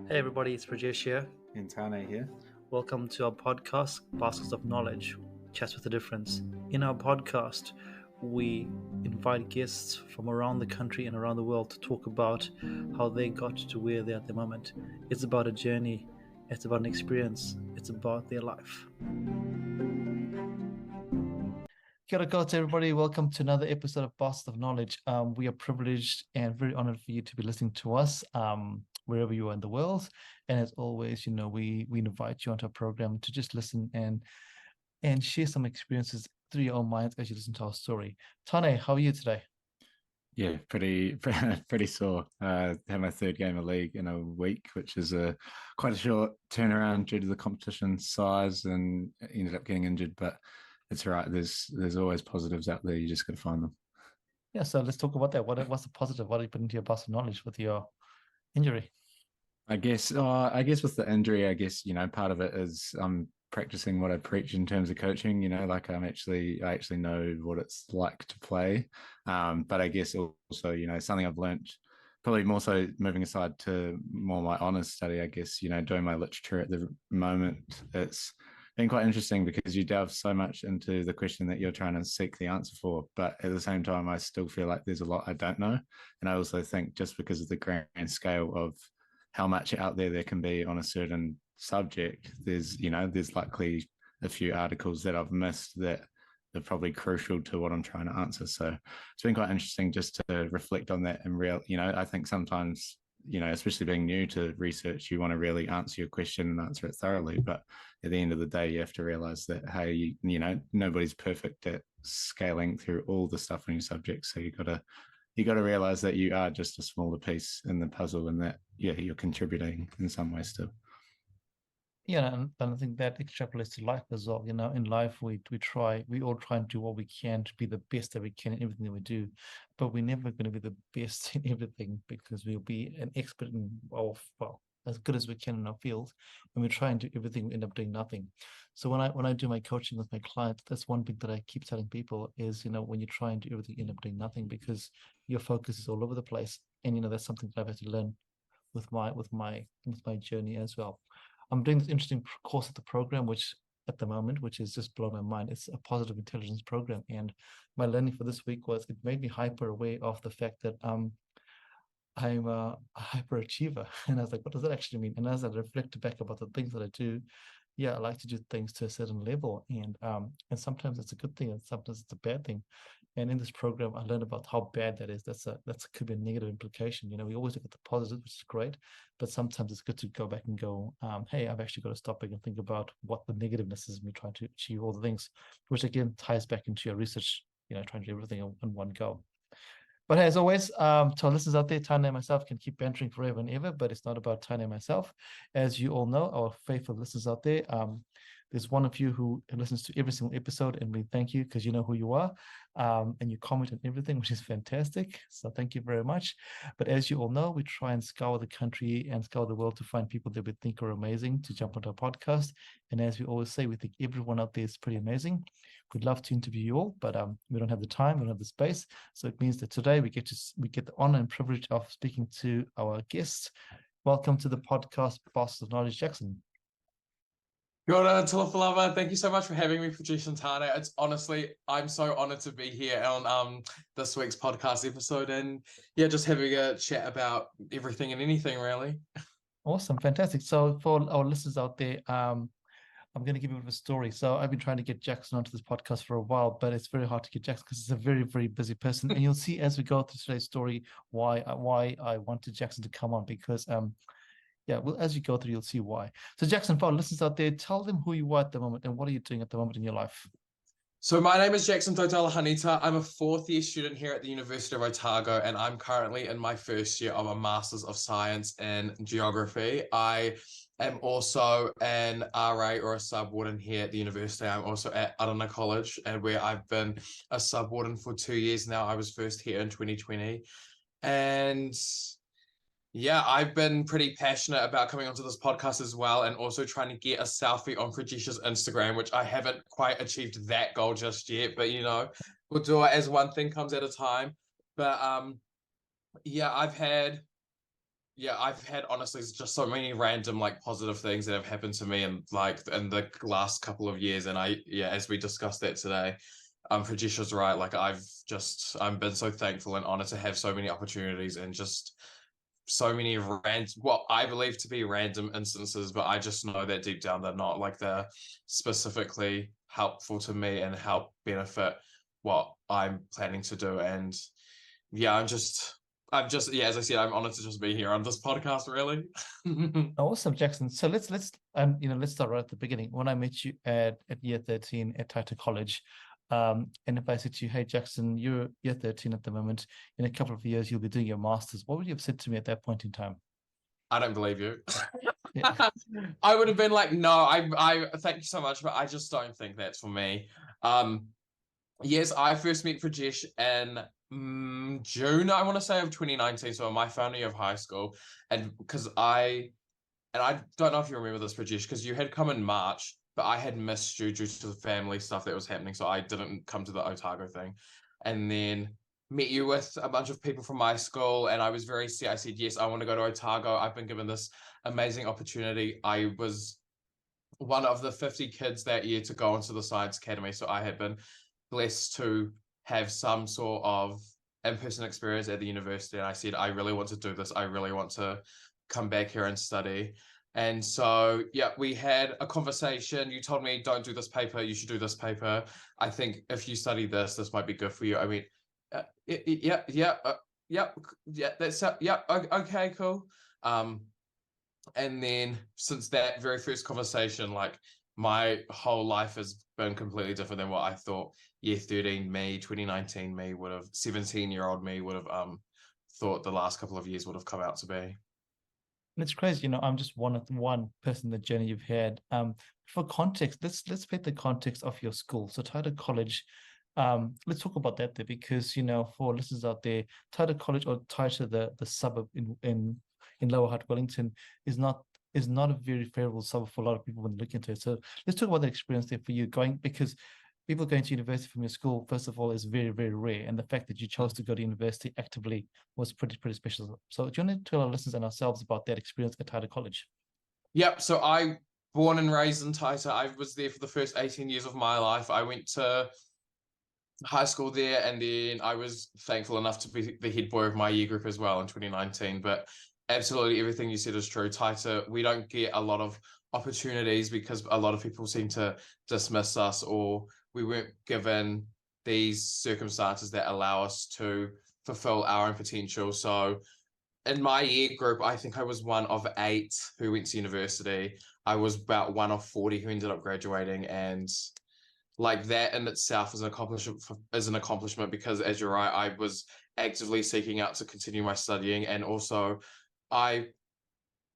Hey everybody, it's Rajesh here. And Tane here. Welcome to our podcast, Baskets of Knowledge, Chats with a Difference. In our podcast, we invite guests from around the country and around the world to talk about how they got to where they're at the moment. It's about a journey, it's about an experience, it's about their life. Kia ora koutou, everybody. Welcome to another episode of Baskets of Knowledge. We are privileged and very honored for you to be listening to us. Wherever you are in the world. And as always, we invite you onto our program to just listen and share some experiences through your own minds as you listen to our story. Tane, how are you today? Yeah, pretty sore. Had my third game of league in a week, which is quite a short turnaround due to the competition size, and ended up getting injured. But it's all right. There's always positives out there. You just got to find them. Yeah, so let's talk about that. What's the positive? What do you put into your basket of knowledge with your injury? I guess with the injury, part of it is practicing what I preach in terms of coaching. Like I actually know what it's like to play. But I guess also, something I've learned probably more so moving aside to more my honours study, I guess, doing my literature at the moment, it's been quite interesting because you delve so much into the question that you're trying to seek the answer for. But at the same time, I still feel like there's a lot I don't know. And I also think just because of the grand scale of how much out there can be on a certain subject, there's likely a few articles that I've missed that are probably crucial to what I'm trying to answer. So it's been quite interesting just to reflect on that. And I think sometimes, especially being new to research, you want to really answer your question and answer it thoroughly. But at the end of the day, you have to realize that, hey, nobody's perfect at scaling through all the stuff on your subject. So you got to realize that you are just a smaller piece in the puzzle, and that you're contributing in some ways too. Yeah, and I think that extrapolates to life as well. In life we all try and do what we can to be the best that we can in everything that we do, but we're never going to be the best in everything because we'll be an expert in as good as we can in our field. When we try and do everything, we end up doing nothing. So when I do my coaching with my clients, that's one thing that I keep telling people is, when you try and do everything, you end up doing nothing because your focus is all over the place. And that's something that I've had to learn with my journey as well. I'm doing this interesting course at the program, which is just blowing my mind. It's a positive intelligence program. And my learning for this week was it made me hyper aware of the fact that I'm a hyperachiever. And I was like, what does that actually mean? And as I reflected back about the things that I do, yeah, I like to do things to a certain level. And sometimes it's a good thing and sometimes it's a bad thing. And in this program, I learned about how bad that is. That could be a negative implication. We always look at the positives, which is great, but sometimes it's good to go back and go, hey, I've actually got to stop and think about what the negativeness is, me trying to achieve all the things, which again ties back into your research, trying to do everything in one go. But as always, to our listeners out there, Tane and myself can keep bantering forever and ever, but it's not about Tane and myself. As you all know, our faithful listeners out there, there's one of you who listens to every single episode, and we thank you because you know who you are, and you comment on everything, which is fantastic. So thank you very much. But as you all know, we try and scour the country and scour the world to find people that we think are amazing to jump onto our podcast. And as we always say, we think everyone out there is pretty amazing. We'd love to interview you all, but we don't have the time, we don't have the space. So it means that today we get the honor and privilege of speaking to our guest. Welcome to the podcast, Baskets of Knowledge, Jaxson. Jaxson Tautala-Hanita, thank you so much for having me for Jaxson Tautala. It's honestly, I'm so honored to be here on this week's podcast episode, and yeah, just having a chat about everything and anything really. Awesome, fantastic. So for our listeners out there, I'm going to give you a bit of a story. So I've been trying to get Jaxson onto this podcast for a while, but it's very hard to get Jaxson because he's a very, very busy person. And you'll see as we go through today's story why I wanted Jaxson to come on because as you go through, you'll see why. So Jaxson, for our listeners out there, tell them who you are at the moment and what are you doing at the moment in your life? So my name is Jaxson Tautala-Hanita. I'm a fourth year student here at the University of Otago, and I'm currently in my first year of a Masters of Science in Geography. I am also an RA or a sub-warden here at the university. I'm also at Arana College, and where I've been a sub-warden for 2 years now. I was first here in 2020. And yeah, I've been pretty passionate about coming onto this podcast as well, and also trying to get a selfie on Rajesh's Instagram, which I haven't quite achieved that goal just yet, but we'll do it as one thing comes at a time. But yeah, I've had yeah, I've had honestly just so many random like positive things that have happened to me in like in the last couple of years. And as we discussed that today, Prajesh is right. Like I've been so thankful and honored to have so many opportunities and just so many what I believe to be random instances, but I just know that deep down they're not, like they're specifically helpful to me and help benefit what I'm planning to do. And yeah, yeah, as I said, I'm honored to just be here on this podcast, really. Awesome, Jackson. So let's start right at the beginning. When I met you at year 13 at Taita College, and if I said to you, hey Jackson, you're year 13 at the moment, in a couple of years you'll be doing your master's, what would you have said to me at that point in time? I don't believe you. Yeah. I would have been like, no, I thank you so much, but I just don't think that's for me. Yes, I first met Prajesh in June, I want to say, of 2019, so in my final year of high school, and I don't know if you remember this, Prajesh, because you had come in March, but I had missed you due to the family stuff that was happening, so I didn't come to the Otago thing. And then met you with a bunch of people from my school, and I said, yes, I want to go to Otago. I've been given this amazing opportunity. I was one of the 50 kids that year to go into the Science Academy, so I had been blessed to have some sort of in-person experience at the university. And I said, I really want to do this. I really want to come back here and study. And so, yeah, we had a conversation. You told me, don't do this paper. You should do this paper. I think if you study this might be good for you. I mean, okay, cool. And then since that very first conversation, like my whole life has been completely different than what I thought year 13 me, 2019 me would have, 17-year-old me would have thought the last couple of years would have come out to be. It's crazy, I'm just one person in the journey you've had. For context, let's paint the context of your school. So Taita College, let's talk about that there, because for listeners out there, Taita College, or Taita, the suburb in Lower Hutt, Wellington, is not a very favorable suburb for a lot of people when they look into it. So let's talk about the experience there for you because people going to university from your school, first of all, is very, very rare. And the fact that you chose to go to university actively was pretty special. So do you want to tell our listeners and ourselves about that experience at Taita College? Yep. So I born and raised in Taita. I was there for the first 18 years of my life. I went to high school there, and then I was thankful enough to be the head boy of my year group as well in 2019. But absolutely everything you said is true. Taita, we don't get a lot of opportunities because a lot of people seem to dismiss us, or we weren't given these circumstances that allow us to fulfill our own potential. So in my year group, I think I was one of 8 who went to university. I was about one of 40 who ended up graduating, and like that in itself is an accomplishment because, as you're right, I was actively seeking out to continue my studying. And also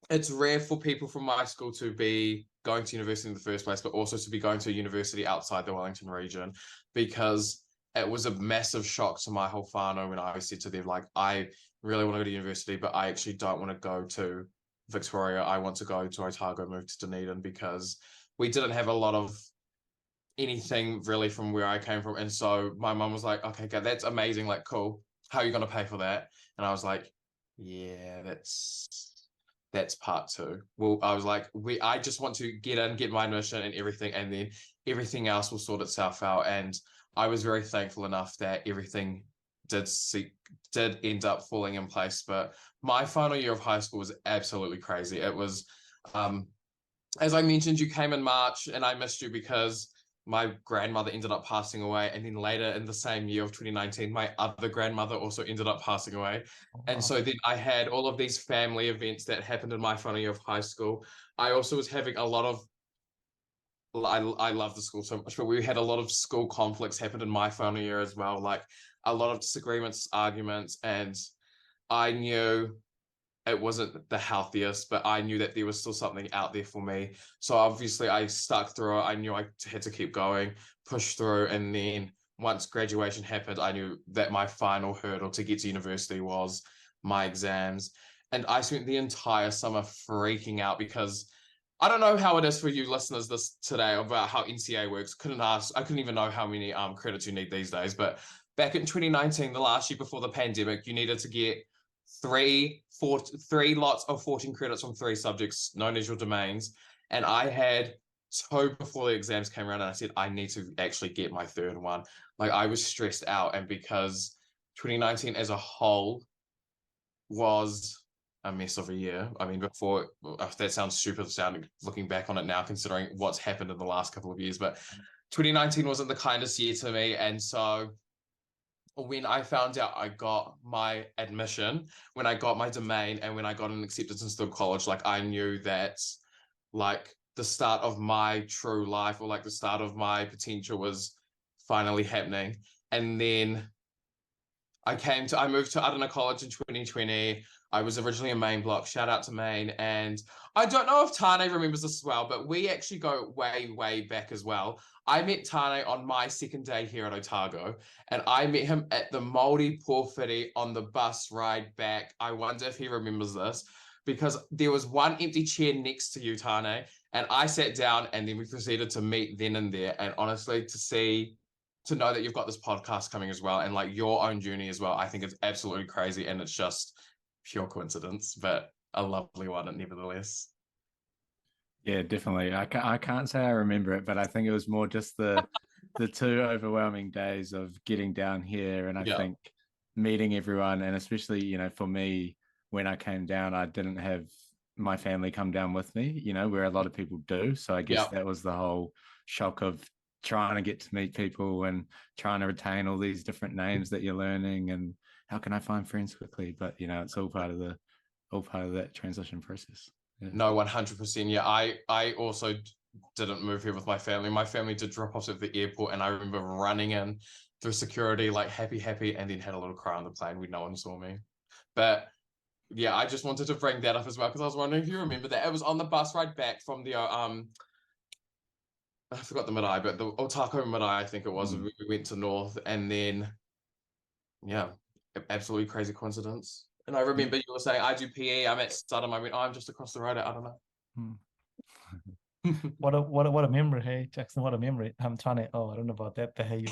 it's rare for people from my school to be going to university in the first place, but also to be going to a university outside the Wellington region, because it was a massive shock to my whole whānau when I said to them, like, I really want to go to university, but I actually don't want to go to Victoria. I want to go to Otago, move to Dunedin, because we didn't have a lot of anything really from where I came from. And so my mum was like, okay, good, that's amazing, like, cool. How are you going to pay for that? And I was like, yeah, that's part 2. Well, I was like, I just want to get my admission and everything, and then everything else will sort itself out. And I was very thankful enough that everything did end up falling in place. But my final year of high school was absolutely crazy. It was, as I mentioned, you came in March, and I missed you because my grandmother ended up passing away. And then later in the same year of 2019, my other grandmother also ended up passing away. Oh, and wow. so then I had all of these family events that happened in my final year of high school. I also was having a lot of, I love the school so much, but we had a lot of school conflicts happen in my final year as well, like a lot of disagreements, arguments, and I knew it wasn't the healthiest, but I knew that there was still something out there for me. So obviously I stuck through it. I knew I had to keep going, push through. And then once graduation happened, I knew that my final hurdle to get to university was my exams. And I spent the entire summer freaking out because I don't know how it is for you listeners this today about how NCA works. I couldn't even know how many credits you need these days. But back in 2019, the last year before the pandemic, you needed to get three lots of 14 credits from 3 subjects known as your domains. And I had 2 before the exams came around, and I said, I need to actually get my 3rd one. Like, I was stressed out, and because 2019 as a whole was a mess of a year. I mean, before, that sounds stupid sounding looking back on it now, considering what's happened in the last couple of years, but 2019 wasn't the kindest year to me. And so when I found out I got my admission, when I got my domain, and when I got an acceptance into the college, like, I knew that, like, the start of my true life, or like the start of my potential, was finally happening. And then I moved to Adana College in 2020. I was originally in Main Block. Shout out to Main. And I don't know if Tane remembers this as well, but we actually go way, way back as well. I met Tane on my 2nd day here at Otago, and I met him at the Māori Porphyry on the bus ride back. I wonder if he remembers this, because there was one empty chair next to you, Tane, and I sat down, and then we proceeded to meet then and there. And honestly, to know that you've got this podcast coming as well, and like your own journey as well, I think it's absolutely crazy, and it's just pure coincidence, but a lovely one nevertheless. Yeah, definitely. I can't say I remember it, but I think it was more just the 2 overwhelming days of getting down here, and I think meeting everyone, and especially, you know, for me, when I came down, I didn't have my family come down with me, you know, where a lot of people do. So I guess that was the whole shock of trying to get to meet people and trying to retain all these different names that you're learning, and how can I find friends quickly? But, you know, it's all part of that transition process. Yeah. No, 100%. Yeah, I also didn't move here with my family. My family did drop off at the airport, and I remember running in through security, like happy, and then had a little cry on the plane when no one saw me. But yeah, I just wanted to bring that up as well, because I was wondering if you remember that. It was on the bus ride back from the I forgot the marae, but the Otako marae, I think it was. We went to North, and then absolutely crazy coincidence. And I remember you were saying, I do PE, I'm at Studham. I went, I'm just across the road at Adana. What a memory, hey Jaxson, what a memory. I'm trying to, I don't know about that, the hey,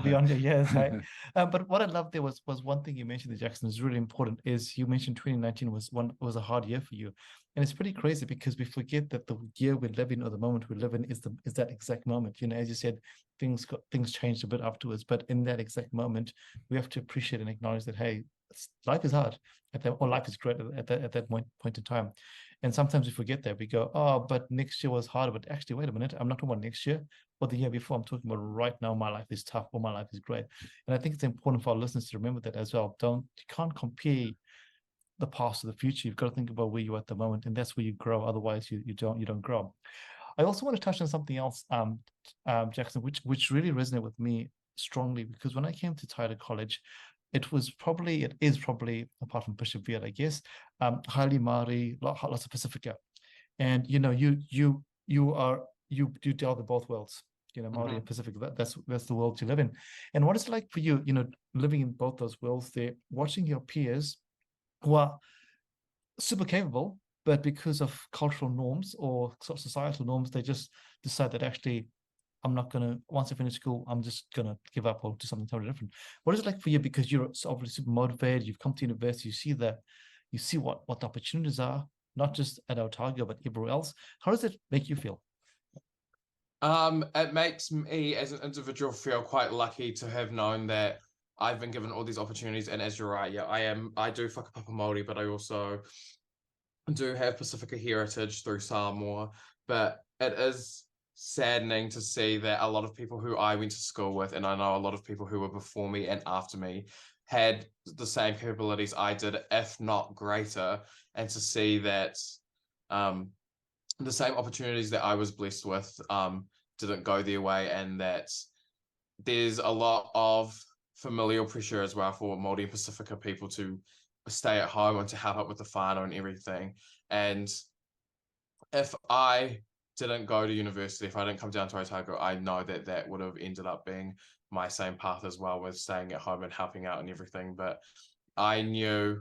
beyond your years, hey. But what I loved there was one thing you mentioned, Jaxson, is really important, is you mentioned 2019 was a hard year for you. And it's pretty crazy, because we forget that the year we live in, or the moment we live in, is that exact moment. You know, as you said, things changed a bit afterwards, but in that exact moment, we have to appreciate and acknowledge that, hey, life is hard or life is great at that point in time. And sometimes we forget that. We go, oh, but next year was harder. But actually, wait a minute, I'm not talking about next year or the year before. I'm talking about right now. My life is tough, or my life is great. And I think it's important for our listeners to remember that as well. You can't compare the past to the future. You've got to think about where you are at the moment, and that's where you grow. Otherwise, you don't grow. I also want to touch on something else, Jaxson, which really resonated with me strongly, because when I came to Taita College, it is probably, apart from Bishop Veal, I guess, highly Māori, lots of Pacifica. And, you know, you deal with both worlds, you know, Māori and Pacific. That's the world you live in. And what is it like for you, you know, living in both those worlds there, watching your peers who are super capable, but because of cultural norms or societal norms, they just decide that actually, I'm not going to, once I finish school, I'm just going to give up or do something totally different. What is it like for you? Because you're obviously super motivated, you've come to university, you see what the opportunities are, not just at Otago, but everywhere else. How does it make you feel? It makes me as an individual feel quite lucky to have known that I've been given all these opportunities. And as you're right, I do whakapapa Māori, but I also do have Pacifica heritage through Samoa. But it is saddening to see that a lot of people who I went to school with, and I know a lot of people who were before me and after me, had the same capabilities I did, if not greater, and to see that the same opportunities that I was blessed with didn't go their way, and that there's a lot of familial pressure as well for Māori and Pacifica people to stay at home and to help out with the whānau and everything. And if I didn't go to university, if I didn't come down to Otago, I know that would have ended up being my same path as well, with staying at home and helping out and everything. But I knew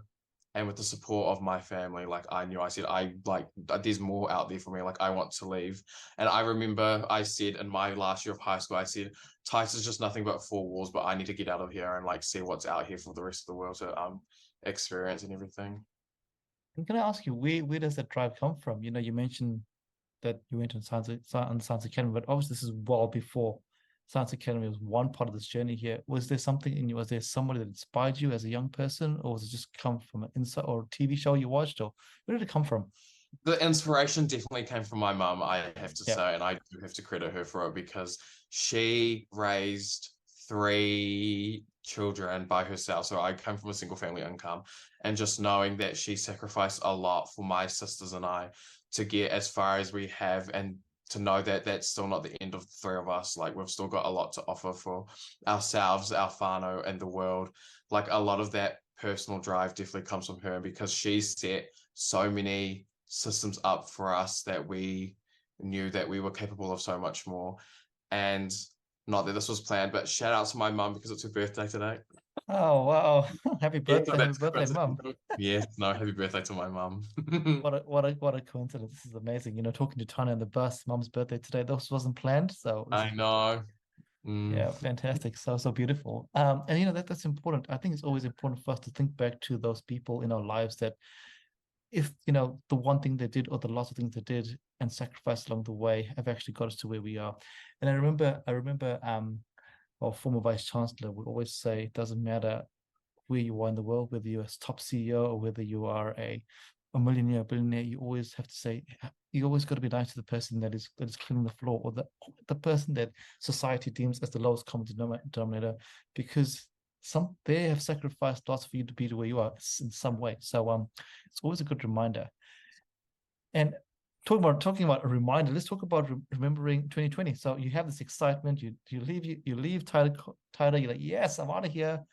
and with the support of my family, like I knew, I said, there's more out there for me. Like I want to leave. And I remember I said in my last year of high school, I said, Tice is just nothing but four walls, but I need to get out of here and like see what's out here for the rest of the world to experience and everything. And can I ask you, where does that drive come from? You know, you mentioned that you went on Science Academy, but obviously this is well before Science Academy was one part of this journey here. Was there something in you? Was there somebody that inspired you as a young person, or was it just come from an insight or a TV show you watched, or where did it come from? The inspiration definitely came from my mum, I have to Yeah. say, and I do have to credit her for it because she raised three children by herself. So I come from a single family income, and just knowing that she sacrificed a lot for my sisters and I to get as far as we have, and to know that that's still not the end of the three of us. Like we've still got a lot to offer for ourselves, our whānau, and the world. Like a lot of that personal drive definitely comes from her, because she set so many systems up for us that we knew that we were capable of so much more. And not that this was planned, but shout out to my mum because it's her birthday today. Oh wow! Happy Yeah, birthday, happy birthday, mum! Yeah, no, happy birthday to my mum. What a coincidence! This is amazing. You know, talking to Tanya on the bus, mum's birthday today. This wasn't planned, so I know. yeah, fantastic. So beautiful. And you know that's important. I think it's always important for us to think back to those people in our lives that, if you know, the one thing they did or the lots of things they did and sacrificed along the way have actually got us to where we are. And I remember our former vice chancellor would always say it doesn't matter where you are in the world, whether you're a top CEO or whether you are a millionaire, billionaire, you always have to say, you always got to be nice to the person that is cleaning the floor, or the person that society deems as the lowest common denominator, because they have sacrificed lots for you to be to where you are in some way. So it's always a good reminder. And talking about a reminder, let's talk about remembering 2020. So you have this excitement, you leave Taita, you're like, yes, I'm out of here.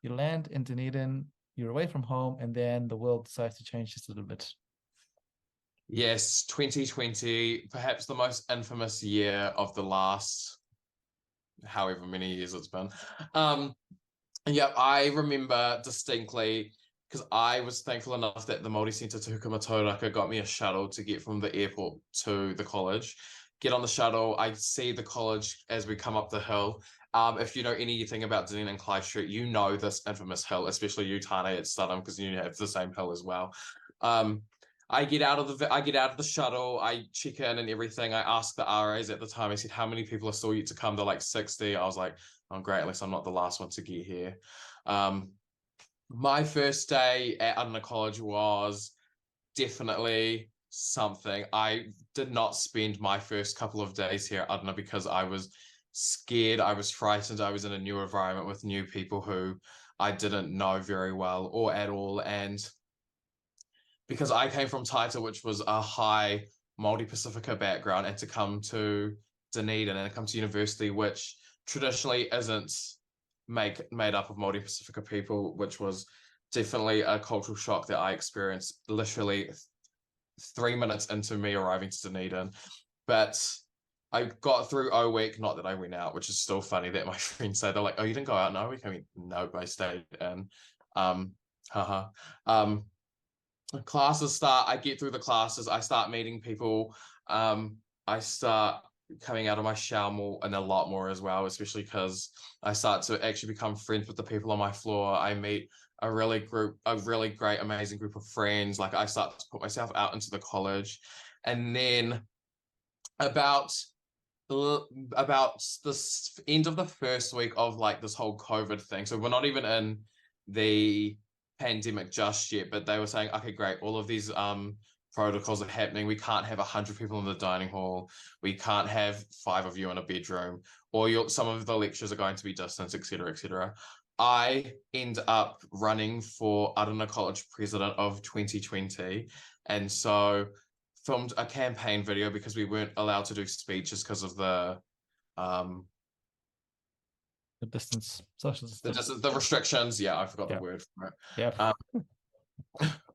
You land in Dunedin, you're away from home, and then the world decides to change just a little bit. Yes, 2020, perhaps the most infamous year of the last however many years it's been. Yeah, I remember distinctly, because I was thankful enough that the Māori Centre Te Hukama Tauraka got me a shuttle to get from the airport to the college. Get on the shuttle, I see the college as we come up the hill. If you know anything about Dunedin and Clyde Street, you know this infamous hill, especially you, Tane, at Studham, because you have the same hill as well. I get out of the shuttle, I check in and everything. I asked the RAs at the time, I said, how many people are still yet to come? They're like 60. I was like, oh great, at least I'm not the last one to get here. My first day at Adana College was definitely something. I did not spend my first couple of days here at Adana because I was scared, I was frightened, I was in a new environment with new people who I didn't know very well or at all. And because I came from Taita, which was a high multi-Pacifica background, and to come to Dunedin and come to university, which traditionally isn't made up of multi-Pacifica people, which was definitely a cultural shock that I experienced literally 3 minutes into me arriving to Dunedin. But I got through O week, not that I went out, which is still funny that my friends say, they're like, oh, you didn't go out no week? I mean, no, I stayed in. Haha. Classes start, I get through the classes, I start meeting people, I start coming out of my shell more and a lot more as well, especially because I start to actually become friends with the people on my floor. I meet a really great, amazing group of friends. Like I start to put myself out into the college. And then about the end of the first week of like this whole COVID thing, so we're not even in the pandemic just yet, but they were saying, okay, great, all of these protocols are happening. We can't have 100 people in the dining hall. We can't have 5 of you in a bedroom, or some of the lectures are going to be distance, etc., etc. I end up running for Adana College President of 2020, and so filmed a campaign video because we weren't allowed to do speeches because of the distance, social distance. the restrictions. Yeah, I forgot the word for it. Yeah.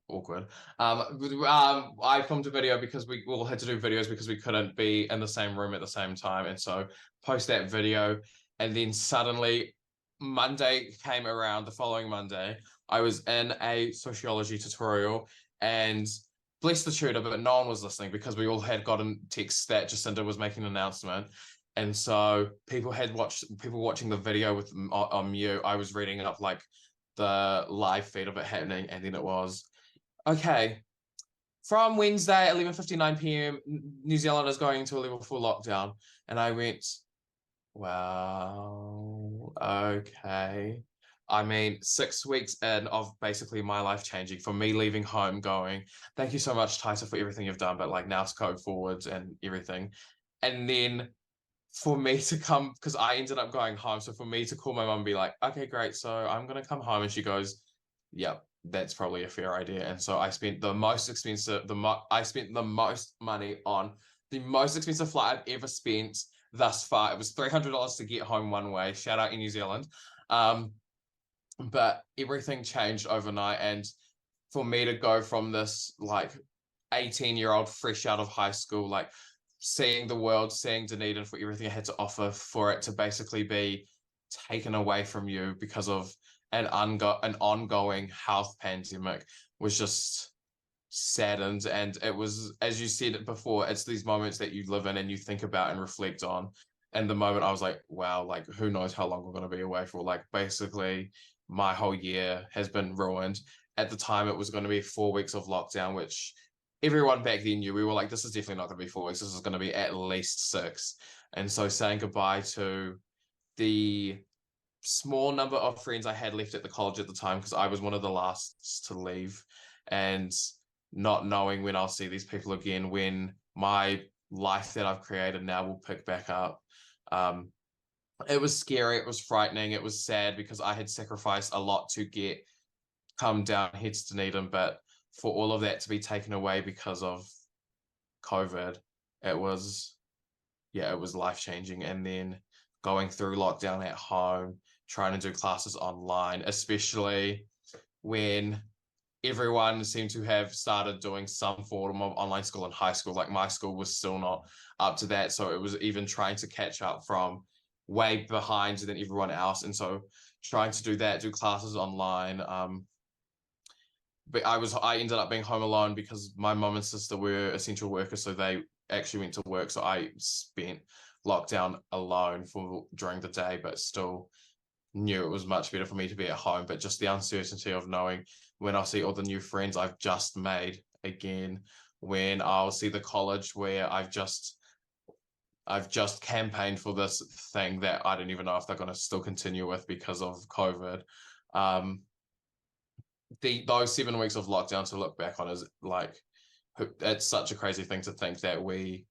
Awkward. I filmed a video because we all had to do videos because we couldn't be in the same room at the same time, and so post that video, and then suddenly Monday came around, the following Monday, I was in a sociology tutorial, and bless the tutor, but no one was listening because we all had gotten texts that Jacinta was making an announcement. And so people watching the video with on mute. I was reading up like the live feed of it happening, and then it was, okay, from Wednesday, 11:59 p.m., New Zealand is going into a level 4 lockdown. And I went, wow, okay. I mean, 6 weeks in of basically my life changing, from me leaving home going, thank you so much, Tysa, for everything you've done, but like now it's go forwards and everything. And then for me to come, because I ended up going home, so for me to call my mum and be like, okay, great, so I'm going to come home. And she goes, yep, that's probably a fair idea. And so I spent the most expensive, I spent the most money on the most expensive flight I've ever spent thus far. It was $300 to get home one way. Shout out in New Zealand. But everything changed overnight. And for me to go from this like 18-year-old fresh out of high school, like seeing the world, seeing Dunedin for everything it had to offer, for it to basically be taken away from you because of an ongoing health pandemic, was just saddened. And it was, as you said it before, it's these moments that you live in and you think about and reflect on. And the moment I was like, wow, like who knows how long we're going to be away for. Like basically my whole year has been ruined. At the time it was going to be 4 weeks of lockdown, which everyone back then knew. We were like, this is definitely not going to be 4 weeks, this is going to be at least 6. And so saying goodbye to the small number of friends I had left at the college at the time, because I was one of the last to leave, and not knowing when I'll see these people again, when my life that I've created now will pick back up. It was scary, it was frightening, it was sad, because I had sacrificed a lot to come down here to Dunedin, but for all of that to be taken away because of COVID, it was life-changing. And then going through lockdown at home, trying to do classes online, especially when everyone seemed to have started doing some form of online school in high school. Like my school was still not up to that. So it was even trying to catch up from way behind than everyone else. And so trying to do that, do classes online. But I ended up being home alone because my mum and sister were essential workers, so they actually went to work. So I spent lockdown alone during the day, but still knew it was much better for me to be at home. But just the uncertainty of knowing when I'll see all the new friends I've just made again, when I'll see the college where I've just campaigned for this thing that I don't even know if they're going to still continue with because of COVID. Those 7 weeks of lockdown to look back on is like, it's such a crazy thing to think that we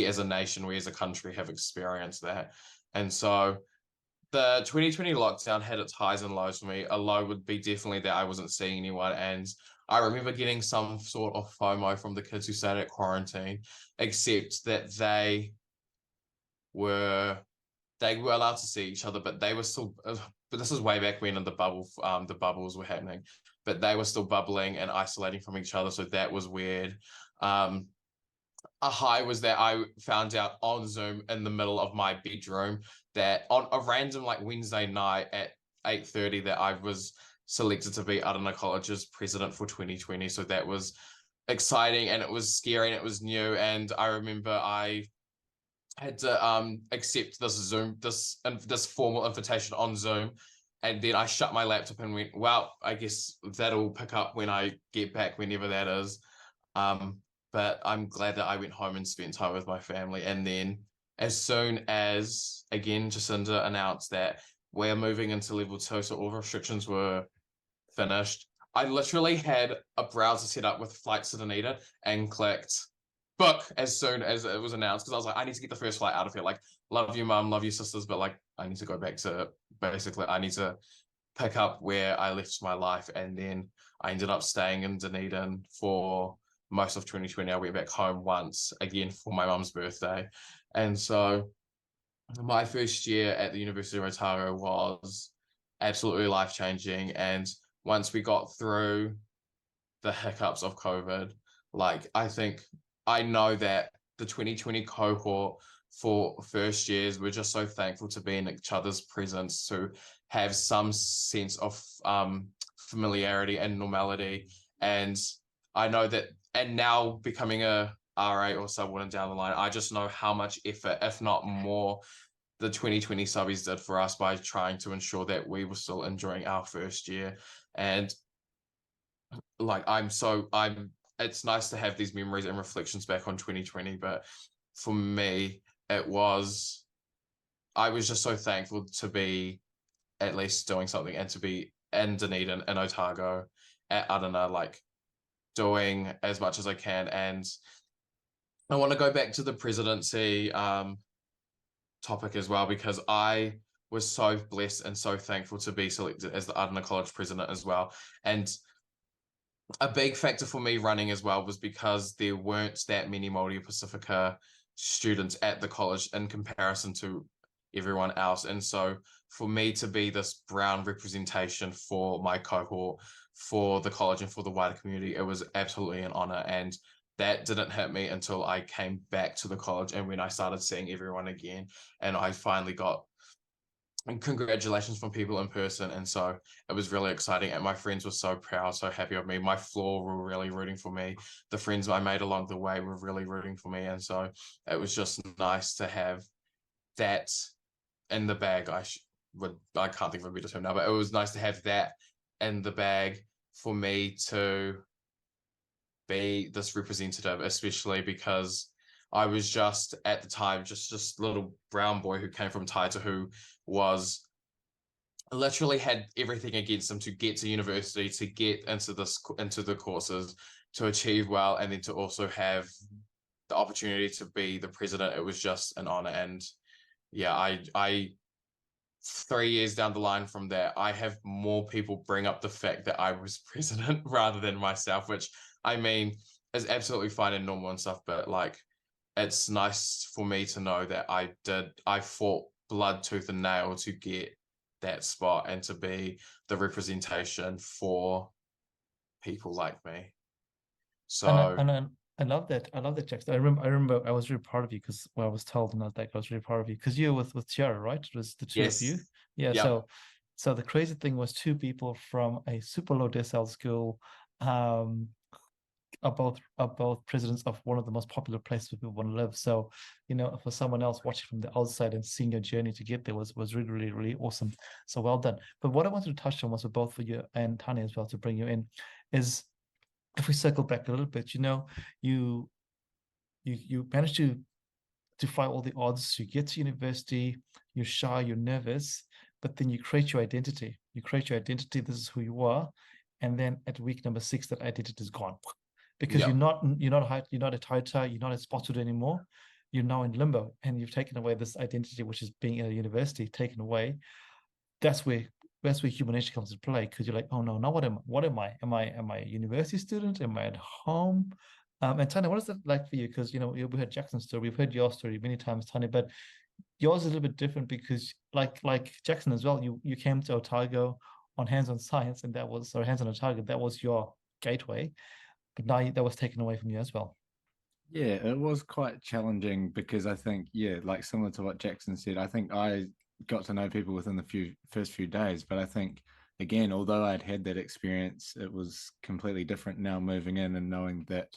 as a nation, we as a country have experienced that. And so the 2020 lockdown had its highs and lows for me. A low would be definitely that I wasn't seeing anyone. And I remember getting some sort of FOMO from the kids who stayed at quarantine, except that they were allowed to see each other, but they were still, but this is way back when the bubbles were happening, but they were still bubbling and isolating from each other. So that was weird. A high was that I found out on Zoom in the middle of my bedroom that on a random like Wednesday night at 8:30 that I was selected to be Arana College's president for 2020. So that was exciting, and it was scary, and it was new. And I remember I had to accept this formal invitation on Zoom, and then I shut my laptop and went, well, I guess that'll pick up when I get back, whenever that is. But I'm glad that I went home and spent time with my family. And then as soon as, again, Jacinta announced that we're moving into level 2, so all restrictions were finished, I literally had a browser set up with flights to Dunedin and clicked book as soon as it was announced, because I was like, I need to get the first flight out of here. Like, love you, mum, love you, sisters, but like, I need to go back to, basically, I need to pick up where I left my life. And then I ended up staying in Dunedin for most of 2020. I went back home once again for my mum's birthday. And so my first year at the University of Otago was absolutely life-changing. And once we got through the hiccups of COVID, like, I know that the 2020 cohort for first years, we're just so thankful to be in each other's presence, to have some sense of familiarity and normality. And I know that, and now becoming a RA or sub-1 down the line, I just know how much effort, if not more, the 2020 subbies did for us by trying to ensure that we were still enjoying our first year. And like it's nice to have these memories and reflections back on 2020, but for me I was just so thankful to be at least doing something and to be in Dunedin, in Otago, at Adana, like doing as much as I can. And I want to go back to the presidency topic as well, because I was so blessed and so thankful to be selected as the Adana College president as well. And a big factor for me running as well was because there weren't that many Māori Pacifica students at the college in comparison to everyone else. And so for me to be this brown representation for my cohort, for the college and for the wider community, it was absolutely an honor. And that didn't hit me until I came back to the college and when I started seeing everyone again, and I finally got congratulations from people in person. And so it was really exciting, and my friends were so proud, so happy of me. My floor were really rooting for me. The friends I made along the way were really rooting for me. And so it was just nice to have that in the bag. I can't think of a better term now, but it was nice to have that in the bag for me to be this representative, especially because I was just at the time just little brown boy who came from Taita, who was literally had everything against him to get to university, to get into the courses, to achieve well, and then to also have the opportunity to be the president. It was just an honor. And yeah, I 3 years down the line from that, I have more people bring up the fact that I was president rather than myself, which I mean is absolutely fine and normal and stuff, but like it's nice for me to know that I fought blood, tooth and nail to get that spot and to be the representation for people like me. So I love that. I love that, Jackson. I remember I was really proud of you because I was told, and I was like, I was really proud of you because you were with Tiara, right? It was the two of you. yes, Yeah. yep, So the crazy thing was two people from a super low decile school, um, are both presidents of one of the most popular places where people want to live. So, for someone else watching from the outside and seeing your journey to get there was really, really, really awesome. So well done. But what I wanted to touch on was for both for you and Tanya as well to bring you in, is if we circle back a little bit, you you managed to defy all the odds. You get to university, you're shy, you're nervous, but then you create your identity. You create your identity. This is who you are, and then at week number 6, that identity is gone because yep, you're not a Taita, you're not a Spotted anymore. You're now in limbo, and you've taken away this identity, which is being at a university, taken away. That's where human nature comes to play, because you're like, oh no, now what am I? Am I a university student? Am I at home? And Tanya, what is that like for you? Because we heard Jackson's story, we've heard your story many times, Tanya, but yours is a little bit different because like Jackson as well, you came to Otago on hands-on science, and that was, or hands-on Otago, that was your gateway, but now that was taken away from you as well. Yeah, it was quite challenging because I think, yeah, like similar to what Jackson said, I think I got to know people within the first few days. But I think, again, although I'd had that experience, it was completely different now moving in and knowing that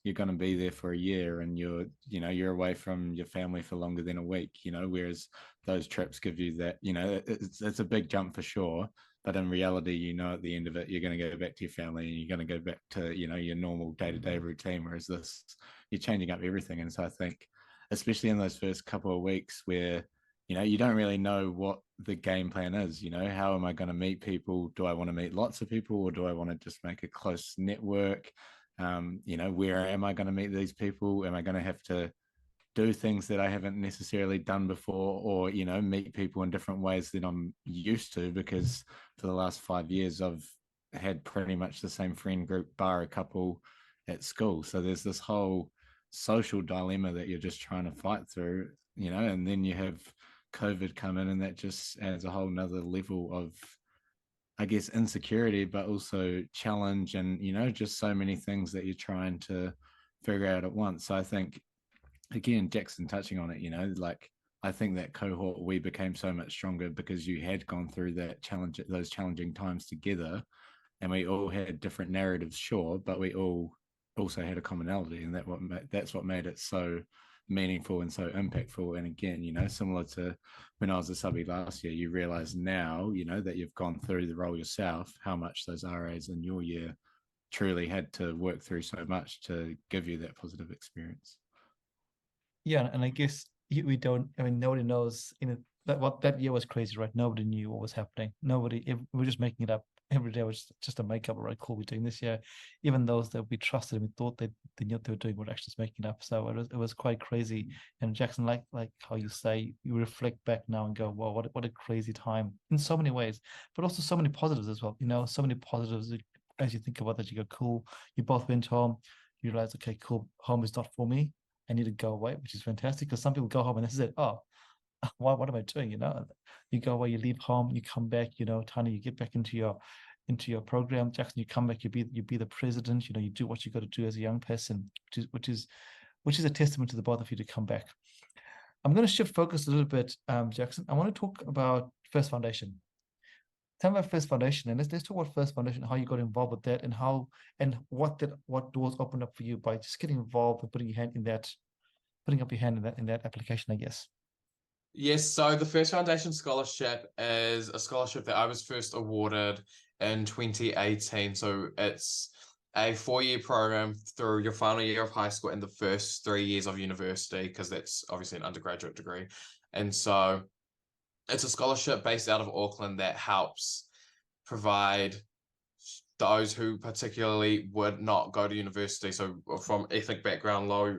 you're going to be there for a year and you're away from your family for longer than a week, whereas those trips give you that, it's a big jump for sure. But in reality, at the end of it, you're going to go back to your family and you're going to go back to, your normal day-to-day routine. Whereas this, you're changing up everything. And so I think, especially in those first couple of weeks where, you don't really know what the game plan is. How am I going to meet people? Do I want to meet lots of people, or do I want to just make a close network? Where am I going to meet these people? Am I going to have to do things that I haven't necessarily done before, or meet people in different ways than I'm used to? Because for the last 5 years I've had pretty much the same friend group bar a couple at school. So there's this whole social dilemma that you're just trying to fight through, and then you have COVID come in, and that just adds a whole nother level of, I guess, insecurity, but also challenge, and just so many things that you're trying to figure out at once. So I think, again, Jackson touching on it, like, I think that cohort, we became so much stronger because you had gone through those challenging times together. and we all had different narratives, sure, but we all also had a commonality, and that's what made it so meaningful and so impactful. And again, similar to when I was a subby last year, you realize now, that you've gone through the role yourself, how much those RAs in your year truly had to work through so much to give you that positive experience. Yeah, and I guess we don't. I mean, nobody knows. That what that year was crazy, right? Nobody knew what was happening. We were just making it up every day. Was just a makeup. Right, cool. We're doing this year. Even those that we trusted and we thought they knew what they were doing were actually just making it up. So it was quite crazy. And Jaxson, like how you say, you reflect back now and go, wow, what a crazy time in so many ways, but also so many positives as well. So many positives as you think about that. You go, cool. You both went home. You realize, okay, cool. Home is not for me. I need to go away, which is fantastic because some people go home and this is it. Oh, what am I doing? You go away, you leave home, you come back. Tanya, you get back into your program. Jaxson, you come back, you be the president. You do what you got to do as a young person, which is a testament to the both of you to come back. I'm going to shift focus a little bit, Jaxson. I want to talk about First Foundation. Tell me about First Foundation, and let's talk about First Foundation, how you got involved with that, and what doors opened up for you by just getting involved and putting up your hand in that application, I guess. Yes, so the First Foundation Scholarship is a scholarship that I was first awarded in 2018. So it's a 4-year program through your final year of high school and the first 3 years of university, because that's obviously an undergraduate degree. And so it's a scholarship based out of Auckland that helps provide those who particularly would not go to university, so from ethnic background, low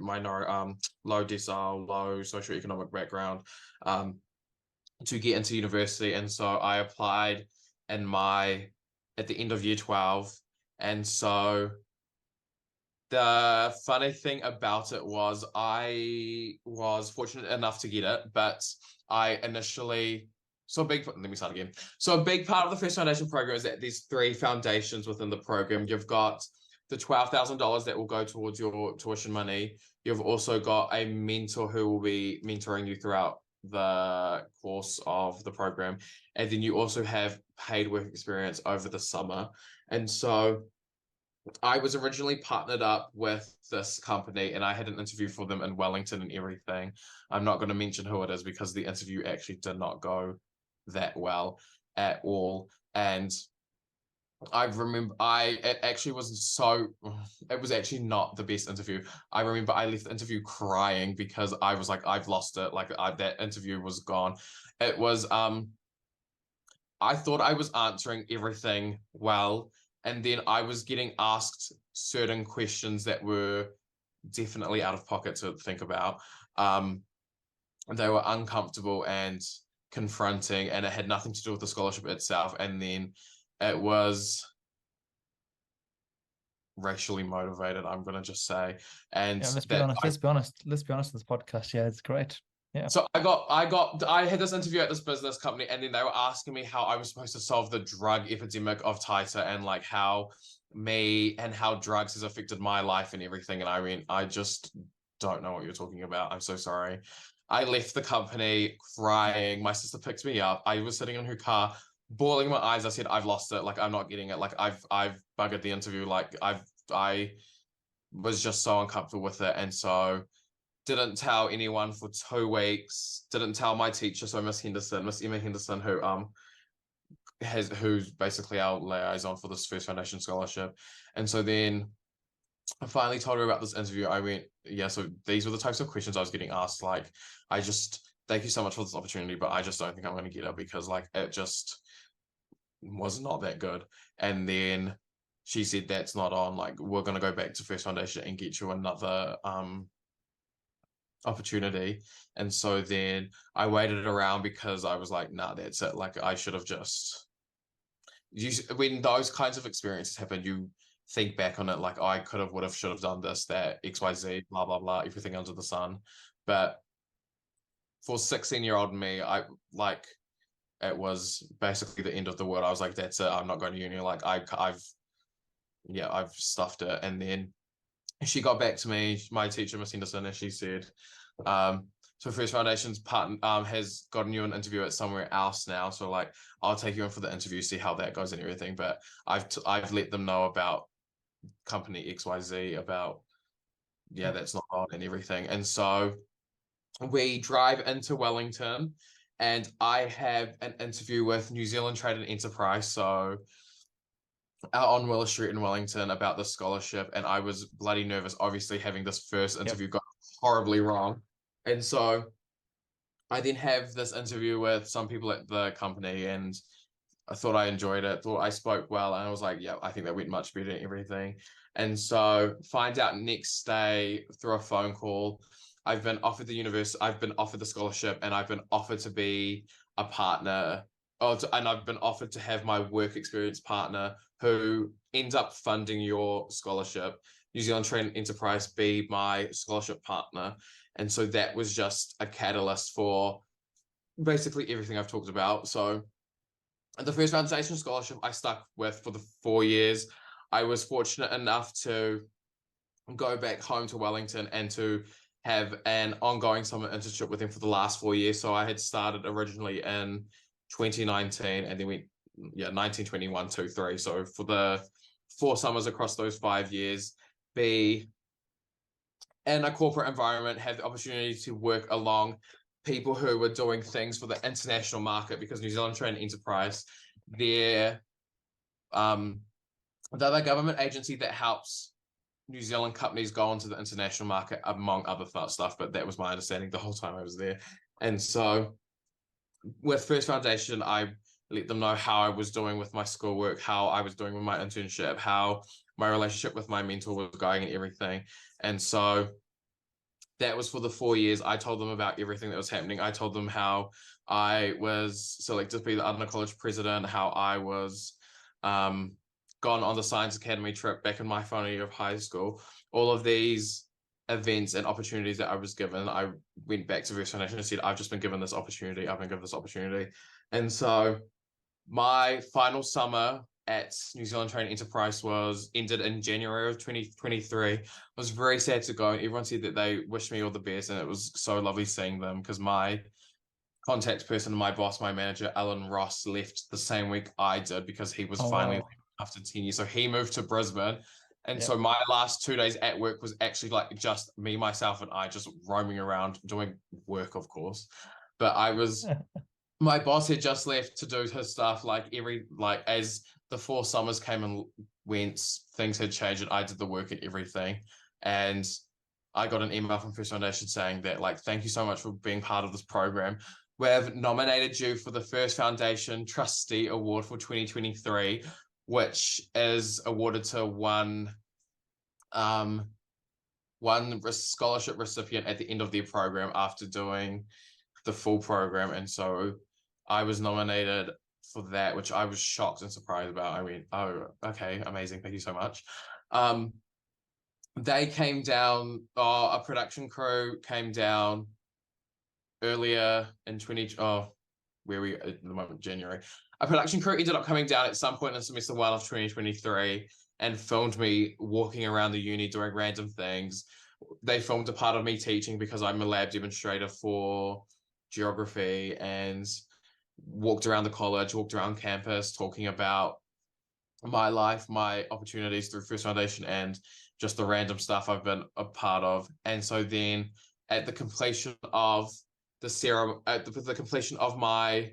decile, low socio-economic background, to get into university. And so I applied at the end of year 12. And so the funny thing about it was I was fortunate enough to get it, but I initially let me start again. So a big part of the First Foundation program is that there's 3 foundations within the program. You've got the $12,000 that will go towards your tuition money. You've also got a mentor who will be mentoring you throughout the course of the program. And then you also have paid work experience over the summer. And so I was originally partnered up with this company and I had an interview for them in Wellington and everything. I'm not going to mention who it is because the interview actually did not go that well at all. And I remember it was actually not the best interview. I remember I left the interview crying because I was like, I've lost it. That interview was gone. It was, I thought I was answering everything well. And then I was getting asked certain questions that were definitely out of pocket to think about. They were uncomfortable and confronting, and it had nothing to do with the scholarship itself. And then it was racially motivated, I'm going to just say. And yeah, let's be honest. Let's be honest in this podcast. Yeah, it's great. Yeah. So I had this interview at this business company, and then they were asking me how I was supposed to solve the drug epidemic of Taita and like how drugs has affected my life and everything. And I mean, I just don't know what you're talking about. I'm so sorry. I left the company crying. My sister picked me up. I was sitting in her car, bawling my eyes. I said, I've lost it. Like, I'm not getting it. Like, I've buggered the interview. Like, I was just so uncomfortable with it. And so didn't tell anyone for 2 weeks, didn't tell my teacher, so Miss Emma Henderson, who's basically our liaison for this First Foundation scholarship. And so then I finally told her about this interview. I went, yeah, so these were the types of questions I was getting asked. Like, thank you so much for this opportunity, but I just don't think I'm going to get it because like it just was not that good. And then she said, that's not on, like, we're going to go back to First Foundation and get you another opportunity. And so then I waited around because I was like, nah, that's it. Like I should have just when those kinds of experiences happen, you think back on it like, oh, I could have, would have, should have done this, that, XYZ, blah, blah, blah, everything under the sun. But for 16-year-old me, it was basically the end of the world. I was like, that's it. I'm not going to uni. Like I've stuffed it. And then she got back to me, my teacher, Miss Henderson, and she said, So First Foundation's partner has gotten you an interview at somewhere else now. So like I'll take you in for the interview, see how that goes and everything. But I've let them know about company XYZ, about that's not on and everything. And so we drive into Wellington and I have an interview with New Zealand Trade and Enterprise. So out on Willis Street in Wellington about the scholarship. And I was bloody nervous, obviously having this first interview go horribly wrong. And so I then have this interview with some people at the company and I thought I enjoyed it, thought I spoke well, and I was like, yeah, I think that went much better and everything. And so find out next day through a phone call, I've been offered I've been offered the scholarship and I've been offered to be a partner. And I've been offered to have my work experience partner who ends up funding your scholarship, New Zealand Trade and Enterprise, be my scholarship partner. And so that was just a catalyst for basically everything I've talked about. So the First Foundation scholarship I stuck with for the 4 years. I was fortunate enough to go back home to Wellington and to have an ongoing summer internship with him for the last 4 years. So I had started originally in 2019 and then went 19, 21, 2, 3. So for the 4 summers across those 5 years, be in a corporate environment, have the opportunity to work along people who were doing things for the international market, because New Zealand Trade and Enterprise, they're the government agency that helps New Zealand companies go onto the international market, among other stuff. But that was my understanding the whole time I was there. And so with First Foundation, I let them know how I was doing with my schoolwork, how I was doing with my internship, how my relationship with my mentor was going and everything. And so that was for the 4 years. I told them about everything that was happening. I told them how I was selected to be the under college president, how I was gone on the Science Academy trip back in my final year of high school. All of these events and opportunities that I was given, I went back to First Foundation and said, I've just been given this opportunity. I've been given this opportunity. And so my final summer at New Zealand Trade and Enterprise ended in January of 2023. I was very sad to go. Everyone said that they wished me all the best, and it was so lovely seeing them, because my contact person, my boss, my manager, Alan Ross, left the same week I did, because he was finally after 10 years. So he moved to Brisbane. And so my last 2 days at work was actually like just me, myself, and I just roaming around doing work, of course. But I was my boss had just left to do his stuff. As the 4 summers came and went, things had changed and I did the work and everything. And I got an email from First Foundation saying that, like, thank you so much for being part of this program. We've nominated you for the First Foundation Trustee Award for 2023, which is awarded to one scholarship recipient at the end of their program after doing the full program. And so I was nominated for that, which I was shocked and surprised about. I went, oh, okay, amazing. Thank you so much. They came down, a production crew came down earlier in where we at the moment, January. A production crew ended up coming down at some point in semester 1 of 2023 and filmed me walking around the uni doing random things. They filmed a part of me teaching, because I'm a lab demonstrator for geography, and walked around the college, walked around campus, talking about my life, my opportunities through First Foundation, and just the random stuff I've been a part of. And so then at the completion of the completion of my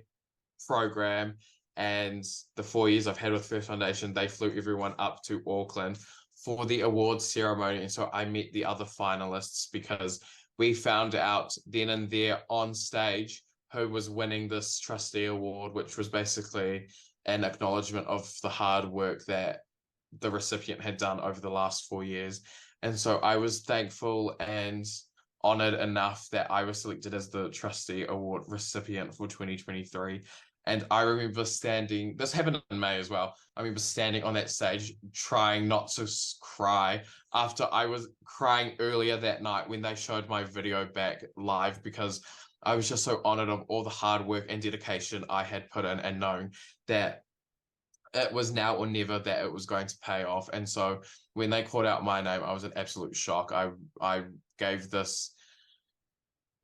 program and the 4 years I've had with First Foundation, they flew everyone up to Auckland for the awards ceremony. And so I met the other finalists, because we found out then and there on stage who was winning this trustee award, which was basically an acknowledgement of the hard work that the recipient had done over the last 4 years. And so I was thankful and honored enough that I was selected as the trustee award recipient for 2023. And I remember this happened in May as well. I remember standing on that stage trying not to cry after I was crying earlier that night when they showed my video back live, because I was just so honored of all the hard work and dedication I had put in, and knowing that it was now or never that it was going to pay off. And so when they called out my name, I was in absolute shock. I gave this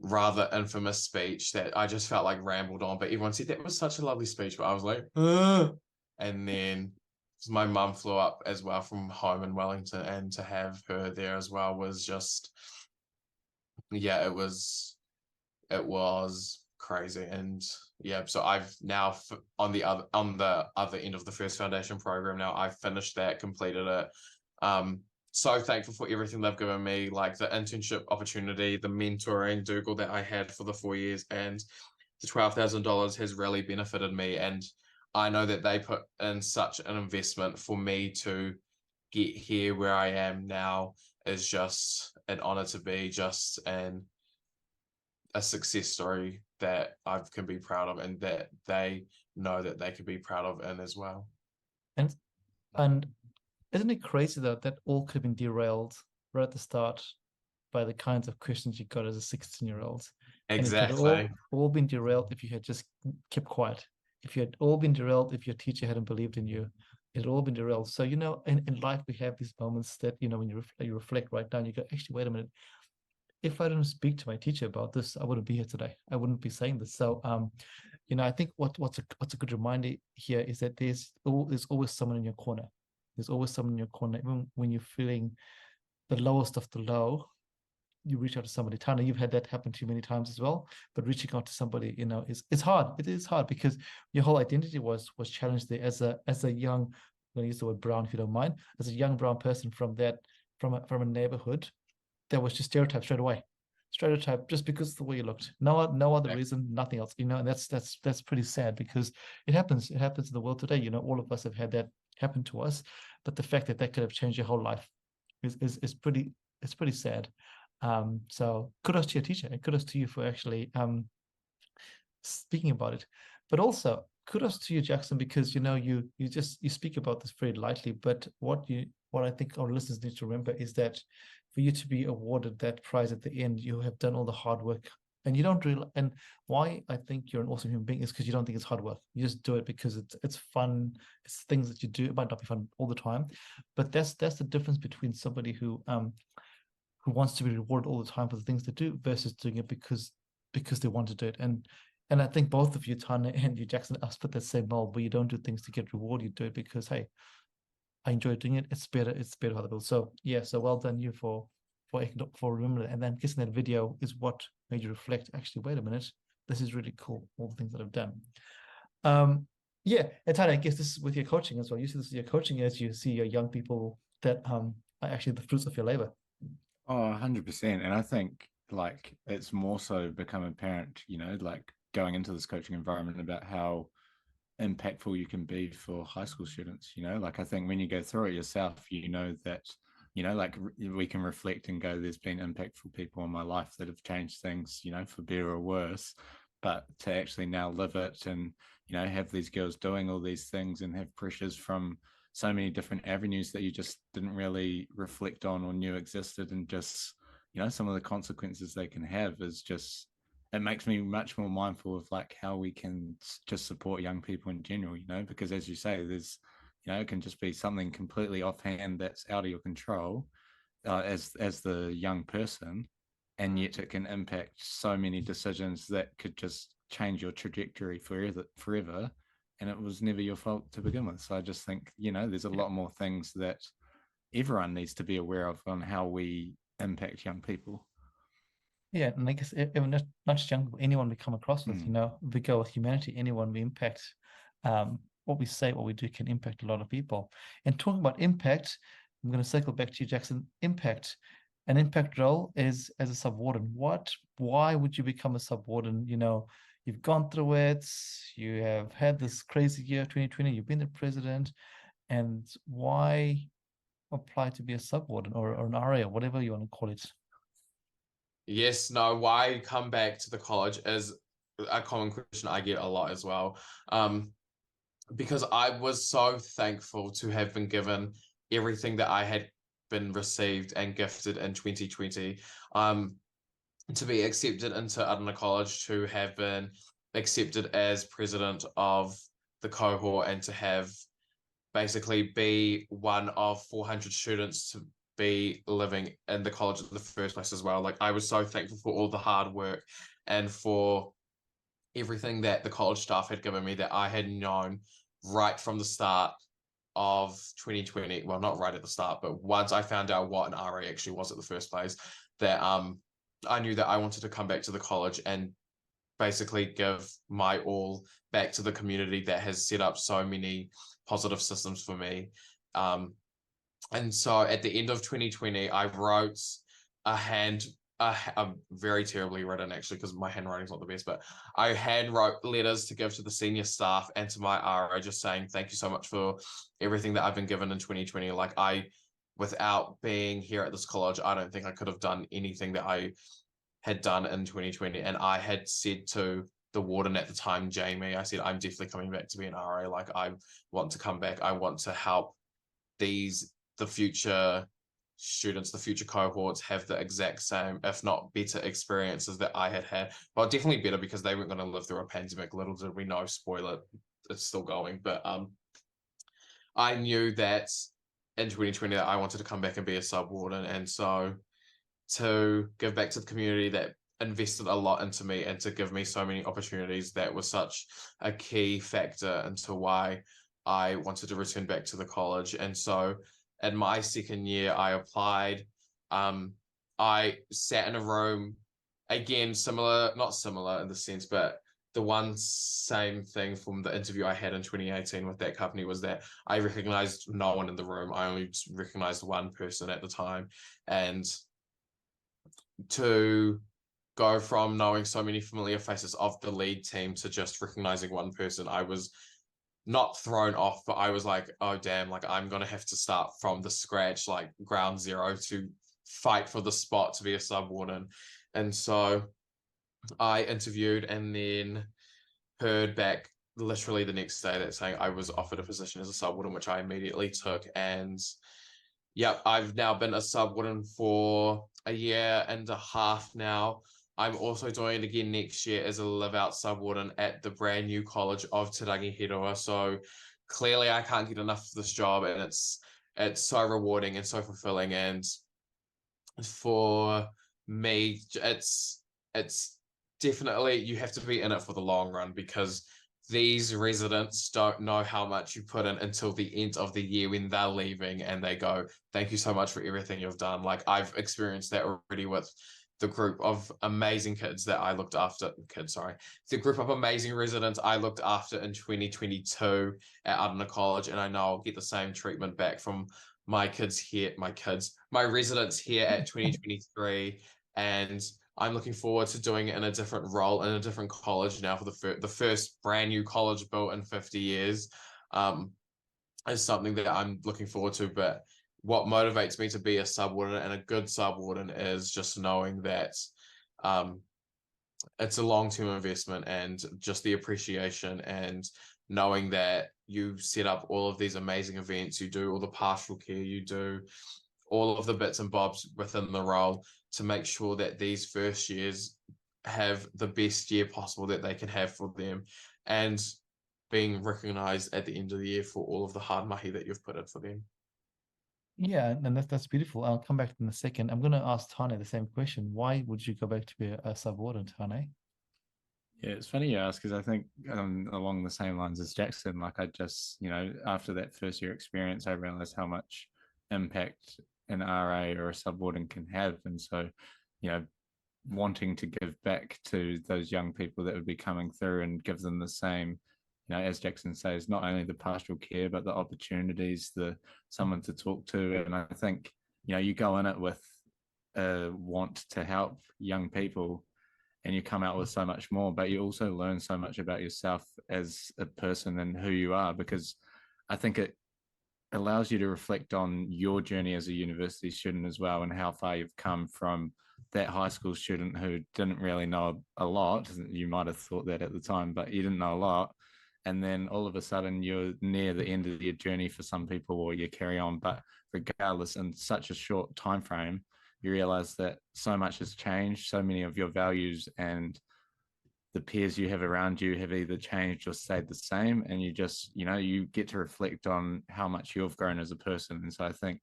rather infamous speech that I just felt like rambled on, but everyone said that was such a lovely speech, but I was like, "Ugh." And then my mum flew up as well from home in Wellington, and to have her there as well was just, yeah, it was crazy. And yeah, so I've now on the other end of the first foundation program now, I've finished that, completed it. So thankful for everything they've given me, like the internship opportunity, the mentoring Dougal that I had for the 4 years, and the $12,000 has really benefited me. And I know that they put in such an investment for me to get here where I am now is just an honor to be just a success story that I can be proud of, and that they know that they can be proud of in as well. And and isn't it crazy though that all could have been derailed right at the start by the kinds of questions you got as a 16-year-old? And it could have Exactly. all been derailed if you had just kept quiet. If you had all been derailed if your teacher hadn't believed in you. It had all been derailed. So, in life we have these moments that, when you reflect right now, and you go, actually, wait a minute. If I didn't speak to my teacher about this, I wouldn't be here today. I wouldn't be saying this. So, I think what's a good reminder here is that there's always someone in your corner. There's always someone in your corner, even when you're feeling the lowest of the low. You reach out to somebody. Tana, you've had that happen to you many times as well. But reaching out to somebody, is hard. It is hard because your whole identity was challenged there as a young. I'm going to use the word brown if you don't mind. As a young brown person from a neighborhood that was just stereotyped straight away. Stereotype just because of the way you looked. No other reason, nothing else. And that's pretty sad because it happens. It happens in the world today. All of us have had that happen to us. But the fact that could have changed your whole life is pretty sad. So kudos to your teacher and kudos to you for actually speaking about it. But also kudos to you, Jaxson, because you speak about this very lightly. But what I think our listeners need to remember is that for you to be awarded that prize at the end, you have done all the hard work. And you don't really, and why I think you're an awesome human being is because you don't think it's hard work. You just do it because it's fun. It's things that you do. It might not be fun all the time, but that's the difference between somebody who wants to be rewarded all the time for the things they do versus doing it because they want to do it. And I think both of you, Tana and you, Jaxson, have put that same mold where you don't do things to get rewarded. You do it because, hey, I enjoy doing it. It's better for other people. So yeah, so well done you for remembering that. And then guessing that video is what made you reflect, actually, wait a minute, this is really cool, all the things that I've done. Yeah, and Tana, I guess this is with your coaching as well. You see this is your coaching as you see your young people that are actually the fruits of your labor. Oh, 100%. And I think like it's more so become apparent, like going into this coaching environment about how impactful you can be for high school students. Like I think when you go through it yourself, that, like we can reflect and go, there's been impactful people in my life that have changed things, for better or worse. But to actually now live it and, have these girls doing all these things and have pressures from so many different avenues that you just didn't really reflect on or knew existed, and just some of the consequences they can have is just, it makes me much more mindful of like how we can just support young people in general, because as you say, there's it can just be something completely offhand that's out of your control as the young person, and yet it can impact so many decisions that could just change your trajectory forever, and it was never your fault to begin with. So I just think, there's a lot more things that everyone needs to be aware of on how we impact young people. Yeah, and I guess even not just young people, anyone we come across with, we go with humanity, anyone we impact, what we say, what we do can impact a lot of people. And talking about impact, I'm going to circle back to you, Jaxson. Impact. An impact role is as a subwarden. Why would you become a subwarden? You've gone through it, you have had this crazy year, 2020, you've been the president, and why apply to be a subwarden or an RA, whatever you want to call it? Yes, no, why come back to the college is a common question I get a lot as well. Because I was so thankful to have been given everything that I had been received and gifted in 2020. To be accepted into Adana College, to have been accepted as president of the cohort, and to have basically be one of 400 students to be living in the college in the first place as well. Like, I was so thankful for all the hard work and for everything that the college staff had given me that I had known right from the start of 2020. Well, not right at the start, but once I found out what an RA actually was at the first place, that I knew that I wanted to come back to the college and basically give my all back to the community that has set up so many positive systems for me. And so at the end of 2020, I wrote a very terribly written, actually, because my handwriting's not the best, but I hand wrote letters to give to the senior staff and to my RA, just saying thank you so much for everything that I've been given in 2020. Like, without being here at this college, I don't think I could have done anything that I had done in 2020. And I had said to the warden at the time, Jamie, I said, I'm definitely coming back to be an RA. Like, I want to come back. I want to help the future students, the future cohorts have the exact same, if not better, experiences that I had had. Well, definitely better, because they weren't going to live through a pandemic. Little did we know, spoiler, it's still going. But I knew that in 2020 that I wanted to come back and be a sub warden. And so to give back to the community that invested a lot into me and to give me so many opportunities, that was such a key factor into why I wanted to return back to the college. And so in my second year, I applied. I sat in a room, again, not similar in the sense, but the one same thing from the interview I had in 2018 with that company was that I recognized no one in the room. I only recognized one person at the time. And to go from knowing so many familiar faces of the lead team to just recognizing one person, I was not thrown off, but I was like, oh damn, like, I'm gonna have to start from the scratch, like ground zero, to fight for the spot to be a sub warden. And so I interviewed and then heard back literally the next day that saying I was offered a position as a sub warden, which I immediately took. And yep, I've now been a sub warden for a year and a half now. I'm also doing it again next year as a live out sub warden at the brand new College of Te Rangihiroa. So clearly I can't get enough of this job, and it's so rewarding and so fulfilling. And for me, it's definitely, you have to be in it for the long run, because these residents don't know how much you put in until the end of the year when they're leaving and they go, thank you so much for everything you've done. Like, I've experienced that already with the group of amazing kids that I looked after, the group of amazing residents I looked after in 2022 at Adana College. And I know I'll get the same treatment back from my residents here at 2023. And I'm looking forward to doing it in a different role in a different college now for the first brand new college built in 50 years. Is something that I'm looking forward to. But what motivates me to be a sub warden and a good sub warden is just knowing that it's a long-term investment, and just the appreciation and knowing that you set up all of these amazing events, you do all the pastoral care, you do all of the bits and bobs within the role to make sure that these first years have the best year possible that they can have for them, and being recognized at the end of the year for all of the hard mahi that you've put in for them. Yeah, and that's beautiful. I'll come back in a second. I'm going to ask Tane the same question. Why would you go back to be a sub warden, Tane? Yeah, it's funny you ask, because I think along the same lines as Jaxson, like, I just, after that first year experience, I realized how much impact an RA or a sub warden can have. And so, wanting to give back to those young people that would be coming through and give them the same, as Jaxson says, not only the pastoral care, but the opportunities, the someone to talk to. And I think, you go in it with a want to help young people, and you come out with so much more, but you also learn so much about yourself as a person and who you are, because I think it allows you to reflect on your journey as a university student as well, and how far you've come from that high school student who didn't really know a lot. You might have thought that at the time, but you didn't know a lot. And then all of a sudden you're near the end of your journey for some people, or you carry on. But regardless, in such a short time frame, you realize that so much has changed. So many of your values and the peers you have around you have either changed or stayed the same. And you just, you get to reflect on how much you've grown as a person. And so I think,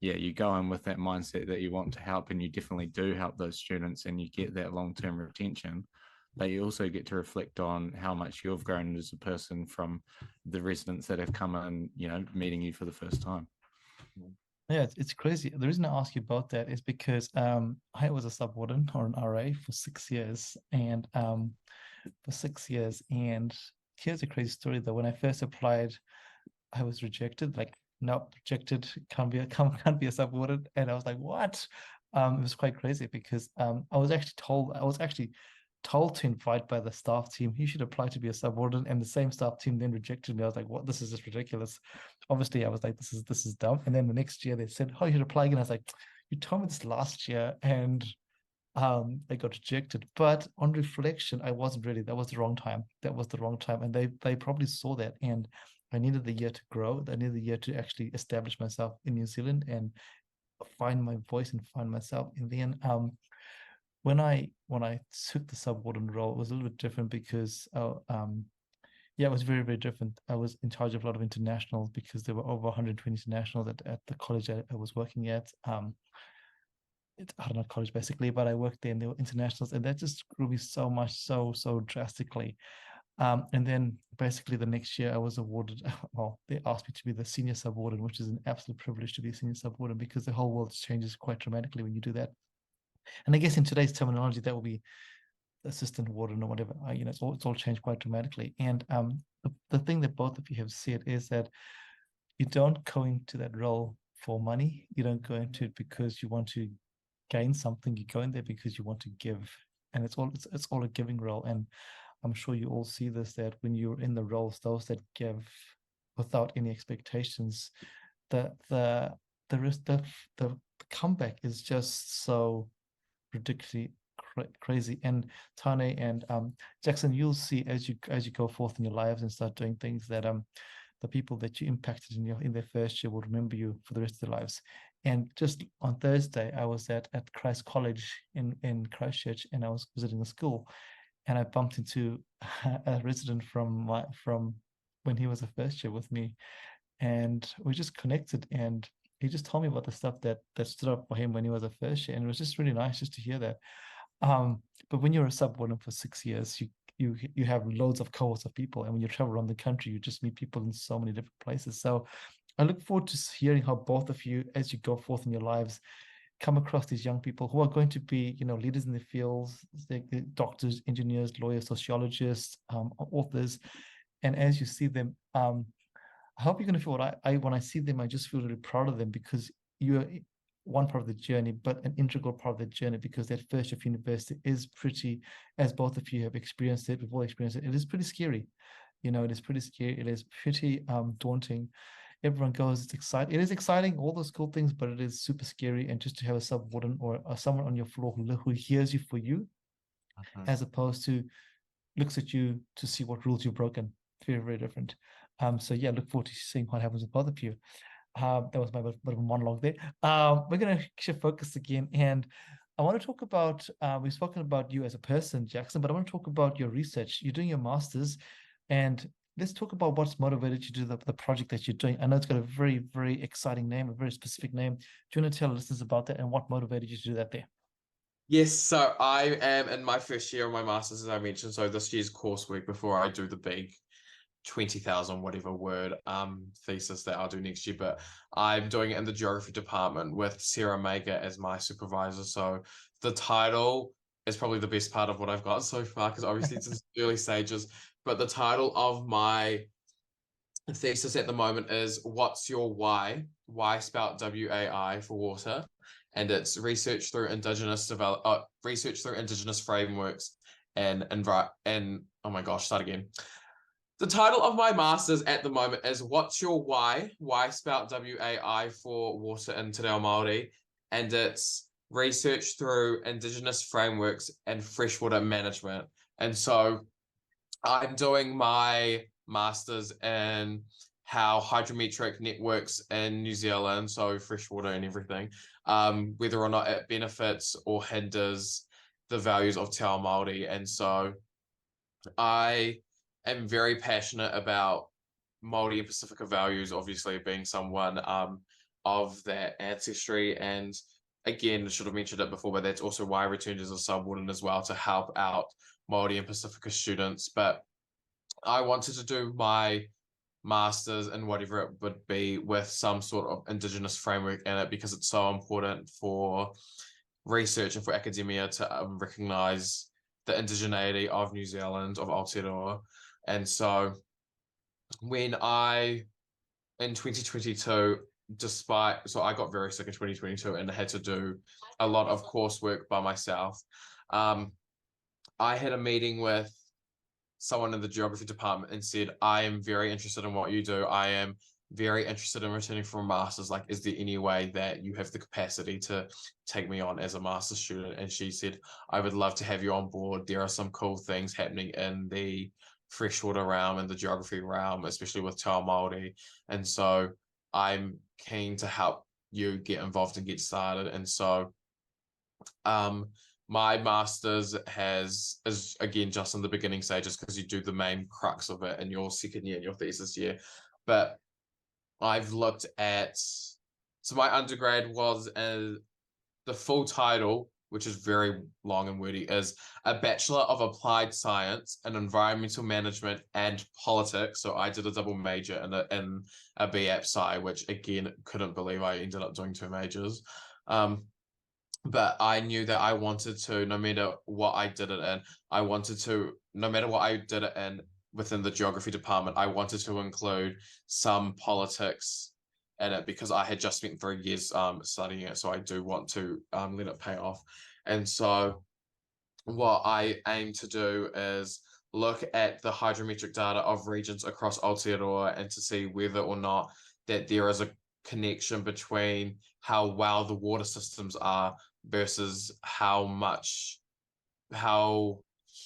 yeah, you go in with that mindset that you want to help, and you definitely do help those students, and you get that long-term retention. But you also get to reflect on how much you've grown as a person from the residents that have come in, meeting you for the first time. Yeah, it's crazy. The reason I ask you about that is because I was a subwarden or an RA for 6 years, and here's a crazy story though. When I first applied, I was rejected. Like, nope, rejected. Can't be a subwarden. And I was like, what? It was quite crazy because I was actually told to invite by the staff team, you should apply to be a subwarden, and the same staff team then rejected me. I was like, what? This is just ridiculous. Obviously, I was like, this is dumb. And then the next year they said, oh, you should apply again. I was like, you told me this last year, and they got rejected. But on reflection, I wasn't ready. That was the wrong time. That was the wrong time. And they probably saw that. And I needed the year to grow. I needed the year to actually establish myself in New Zealand and find my voice and find myself. And then when I took the subwarden role, it was a little bit different because yeah, it was very, very different. I was in charge of a lot of internationals because there were over 120 internationals at the college I was working at. I don't know, college basically, but I worked there and there were internationals, and that just grew me so much, so drastically. And then basically the next year I was awarded, well, they asked me to be the senior subwarden, which is an absolute privilege to be a senior subwarden because the whole world changes quite dramatically when you do that. And I guess in today's terminology, that will be assistant warden or whatever. It's all changed quite dramatically. And the thing that both of you have said is that you don't go into that role for money. You don't go into it because you want to gain something. You go in there because you want to give, and it's all a giving role. And I'm sure you all see this, that when you're in the roles, those that give without any expectations, the the the risk, the comeback is just so ridiculously crazy. And Tane and Jaxson, you'll see as you go forth in your lives and start doing things that the people that you impacted in their first year will remember you for the rest of their lives. And just on Thursday, I was at Christ College in Christchurch, and I was visiting a school, and I bumped into a resident from when he was a first year with me, and we just connected, and he just told me about the stuff that stood up for him when he was a first year, and it was just really nice just to hear that. But when you're a subwarden for 6 years, you have loads of cohorts of people, and when you travel around the country, you just meet people in so many different places. So I look forward to hearing how both of you, as you go forth in your lives, come across these young people who are going to be, leaders in the fields, doctors, engineers, lawyers, sociologists, authors. And as you see them, I hope you're going to feel what when I see them, I just feel really proud of them because you're one part of the journey, but an integral part of the journey, because that first year of university is pretty, as both of you have experienced it, we've all experienced it, it is pretty scary. It is pretty scary. It is pretty daunting. Everyone goes, it's exciting. It is exciting, all those cool things, but it is super scary. And just to have a subwarden or someone on your floor who hears you for you, as opposed to looks at you to see what rules you've broken. Very, very different. So yeah, look forward to seeing what happens with both of you. That was my bit of a monologue there. We're going to shift focus again, and I want to talk about, we've spoken about you as a person, Jaxson, but I want to talk about your research. You're doing your master's, and let's talk about what's motivated you to do the project that you're doing. I know it's got a very, very exciting name, a very specific name. Do you want to tell listeners about that and what motivated you to do that there? Yes, so I am in my first year of my master's, as I mentioned. So this year's coursework before I do the big 20,000 whatever word thesis that I'll do next year. But I'm doing it in the geography department with Sarah Mager as my supervisor. So the title is probably the best part of what I've got so far, because obviously it's in early stages. But the title of my thesis at the moment is "What's Your Why?" Why spelled WAI for water, and it's research through indigenous frameworks and oh my gosh, start again. The title of my master's at the moment is "What's Your Why?" Why spelled WAI for water in Te Reo Māori, and it's research through indigenous frameworks and freshwater management. And so I'm doing my master's in how hydrometric networks in New Zealand, so freshwater and everything, whether or not it benefits or hinders the values of Te Ao Māori. And so I am very passionate about Māori and Pacifica values, obviously being someone of that ancestry. And again, I should have mentioned it before, but that's also why I returned as a subwarden as well, to help out Māori and Pacifica students. But I wanted to do my master's and whatever it would be with some sort of Indigenous framework in it, because it's so important for research and for academia to recognise the indigeneity of New Zealand, of Aotearoa. And so when in 2022, so I got very sick in 2022 and had to do a lot of coursework by myself. I had a meeting with someone in the geography department and said, I am very interested in what you do. I am very interested in returning from a master's. Like, is there any way that you have the capacity to take me on as a master's student? And she said, I would love to have you on board. There are some cool things happening in the freshwater realm and the geography realm, especially with Te Ao Māori. And so I'm keen to help you get involved and get started. And so my master's is again just in the beginning stages, because you do the main crux of it in your second year, in your thesis year. But I've looked at, so my undergrad was the full title, which is very long and wordy, is a Bachelor of Applied Science in Environmental Management and Politics. So I did a double major in a BApp Sci, which again, couldn't believe I ended up doing 2 majors. But I knew that I wanted to, no matter what I did it in, no matter what I did it in within the geography department, I wanted to include some politics in it, because I had just spent 3 years studying it. So I do want to let it pay off. And so what I aim to do is look at the hydrometric data of regions across Aotearoa and to see whether or not that there is a connection between how well the water systems are versus how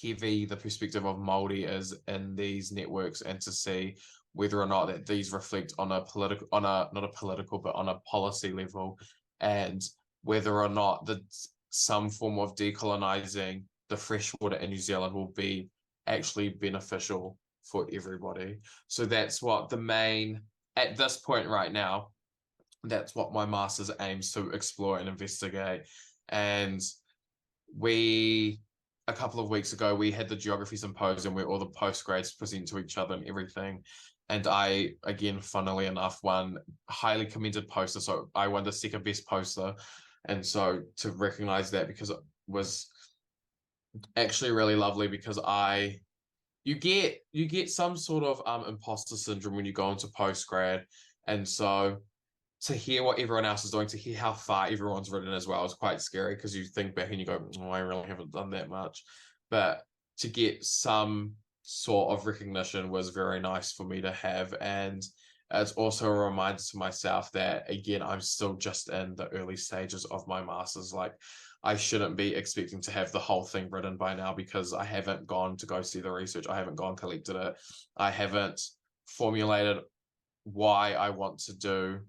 heavy the perspective of Māori is in these networks, and to see whether or not that these reflect on a political, not a political, but on a policy level, and whether or not that some form of decolonizing the freshwater in New Zealand will be actually beneficial for everybody. So that's what at this point right now, that's what my master's aims to explore and investigate. And a couple of weeks ago, we had the geography symposium where all the postgrads present to each other and everything. And I, again, funnily enough, won highly commended poster. So I won the second best poster. And so to recognize that, because it was actually really lovely, because you get some sort of imposter syndrome when you go into postgrad. And so to hear what everyone else is doing, to hear how far everyone's written as well, is quite scary, because you think back and you go, oh, I really haven't done that much. But to get some sort of recognition was very nice for me to have. And it's also a reminder to myself that, again, I'm still just in the early stages of my master's. Like, I shouldn't be expecting to have the whole thing written by now, because I haven't gone to go see the research. I haven't gone collected it. I haven't formulated why I want to do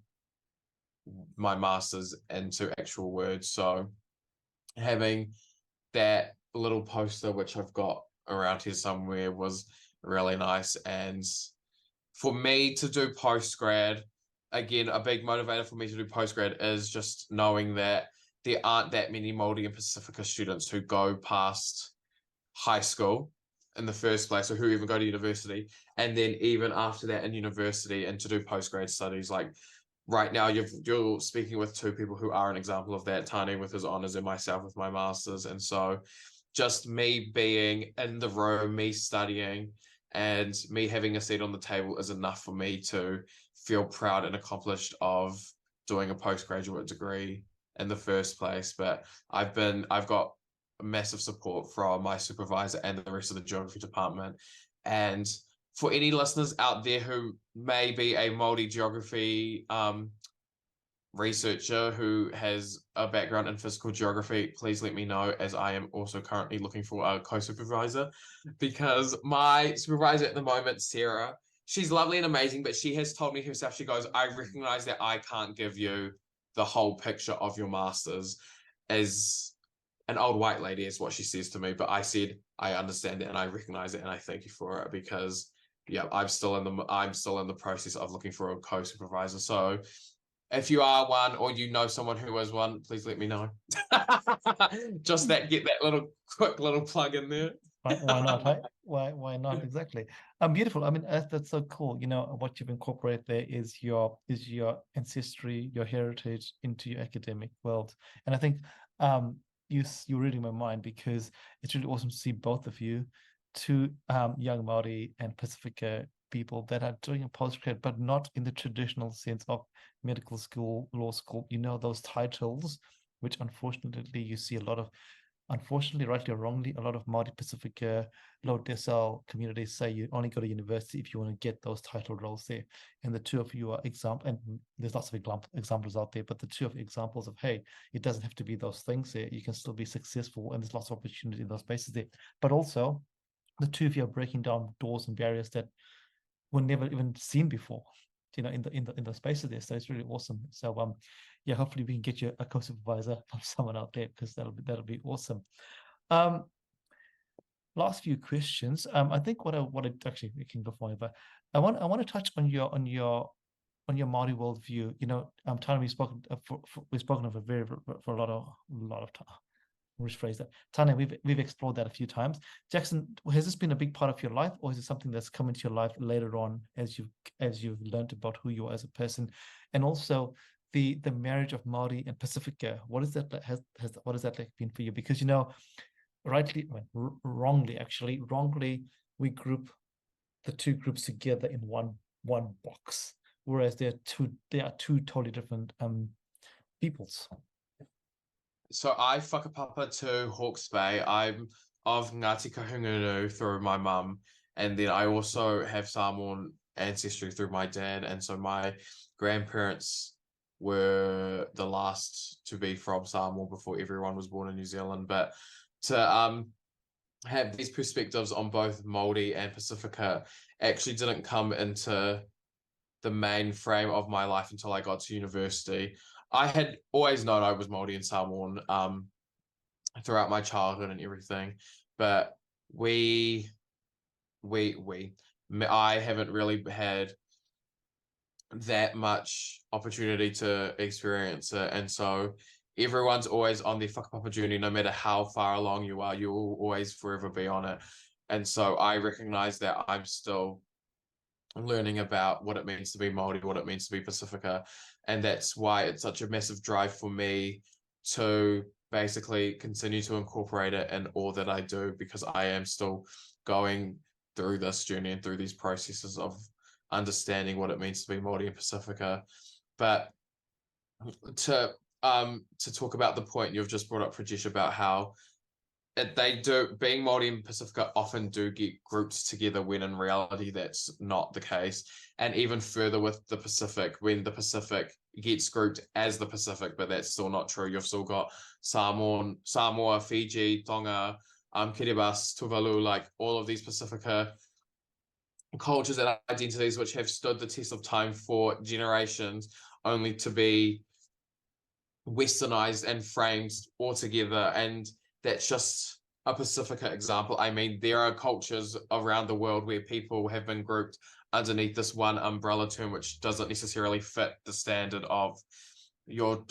my master's into actual words. So having that little poster, which I've got around here somewhere, was really nice. And for me to do postgrad, again, a big motivator for me to do postgrad is just knowing that there aren't that many Māori and Pacifica students who go past high school in the first place, or who even go to university, and then even after that in university, and to do postgrad studies. Like, right now, you're speaking with 2 people who are an example of that, Tane with his honours and myself with my master's. And so just me being in the room, me studying, and me having a seat on the table is enough for me to feel proud and accomplished of doing a postgraduate degree in the first place. But I've got massive support from my supervisor and the rest of the geography department. And for any listeners out there who may be a Māori geography researcher who has a background in physical geography, please let me know, as I am also currently looking for a co-supervisor, because my supervisor at the moment, Sarah, she's lovely and amazing, but she has told me herself, she goes, I recognize that I can't give you the whole picture of your master's. As an old white lady is what she says to me, but I said, I understand it and I recognize it, and I thank you for it, because yeah, I'm still in the process of looking for a co-supervisor. So if you are one or you know someone who is one, please let me know. Just get that quick little plug in there. Why not? Hey? Why not? Exactly. Beautiful. I mean, that's so cool. You know, what you've incorporated there is your ancestry, your heritage into your academic world. And I think you're reading my mind, because it's really awesome to see both of you, two young Māori and Pacifica people that are doing a postgrad, but not in the traditional sense of medical school, law school. You know, those titles, which unfortunately you see a lot of. Unfortunately, rightly or wrongly, a lot of Māori Pacifica, low decile communities say you only go to university if you want to get those title roles there. And the two of you are example, and there's lots of examples out there, but the two of examples of, hey, it doesn't have to be those things there. You can still be successful, and there's lots of opportunity in those spaces there. But also, the two of you are breaking down doors and barriers that were never even seen before, you know, in the spaces there. So it's really awesome. So yeah, hopefully we can get you a co-supervisor from someone out there, because that'll be awesome. Last few questions. I think what I actually, we can go forever. I want to touch on your Māori worldview. You know, Tana, we've spoken of it for a lot of time. Rephrase that. Tanya, we've explored that a few times. Jaxson, has this been a big part of your life, or is it something that's come into your life later on as you've learned about who you are as a person? And also the marriage of Māori and Pacifica. What is that what has that like been for you? Because, you know, wrongly, we group the two groups together in one box, whereas they are two totally different peoples. So I whakapapa to Hawke's Bay. I'm of Ngāti Kahungunu through my mum, and then I also have Samoan ancestry through my dad, and so my grandparents were the last to be from Samoa before everyone was born in New Zealand. But to have these perspectives on both Māori and Pacifica actually didn't come into the main frame of my life until I got to university. I had always known I was Māori and Samoan throughout my childhood and everything, but I haven't really had that much opportunity to experience it, and so everyone's always on their whakapapa journey. No matter how far along you are, you will always forever be on it. And so I recognize that I'm still learning about what it means to be Māori, what it means to be Pacifica. And that's why it's such a massive drive for me to basically continue to incorporate it in all that I do, because I am still going through this journey and through these processes of understanding what it means to be Māori and Pacifica. But to talk about the point you've just brought up, Prajesh, about how they do, being Māori and Pacifica often do get grouped together, when in reality that's not the case. And even further with the Pacific, when the Pacific gets grouped as the Pacific, but that's still not true. You've still got Samoa, Fiji, Tonga, Kiribati, Tuvalu, like all of these Pacifica cultures and identities which have stood the test of time for generations, only to be westernized and framed altogether. And that's just a Pacifica example. I mean, there are cultures around the world where people have been grouped underneath this one umbrella term, which doesn't necessarily fit the standard of your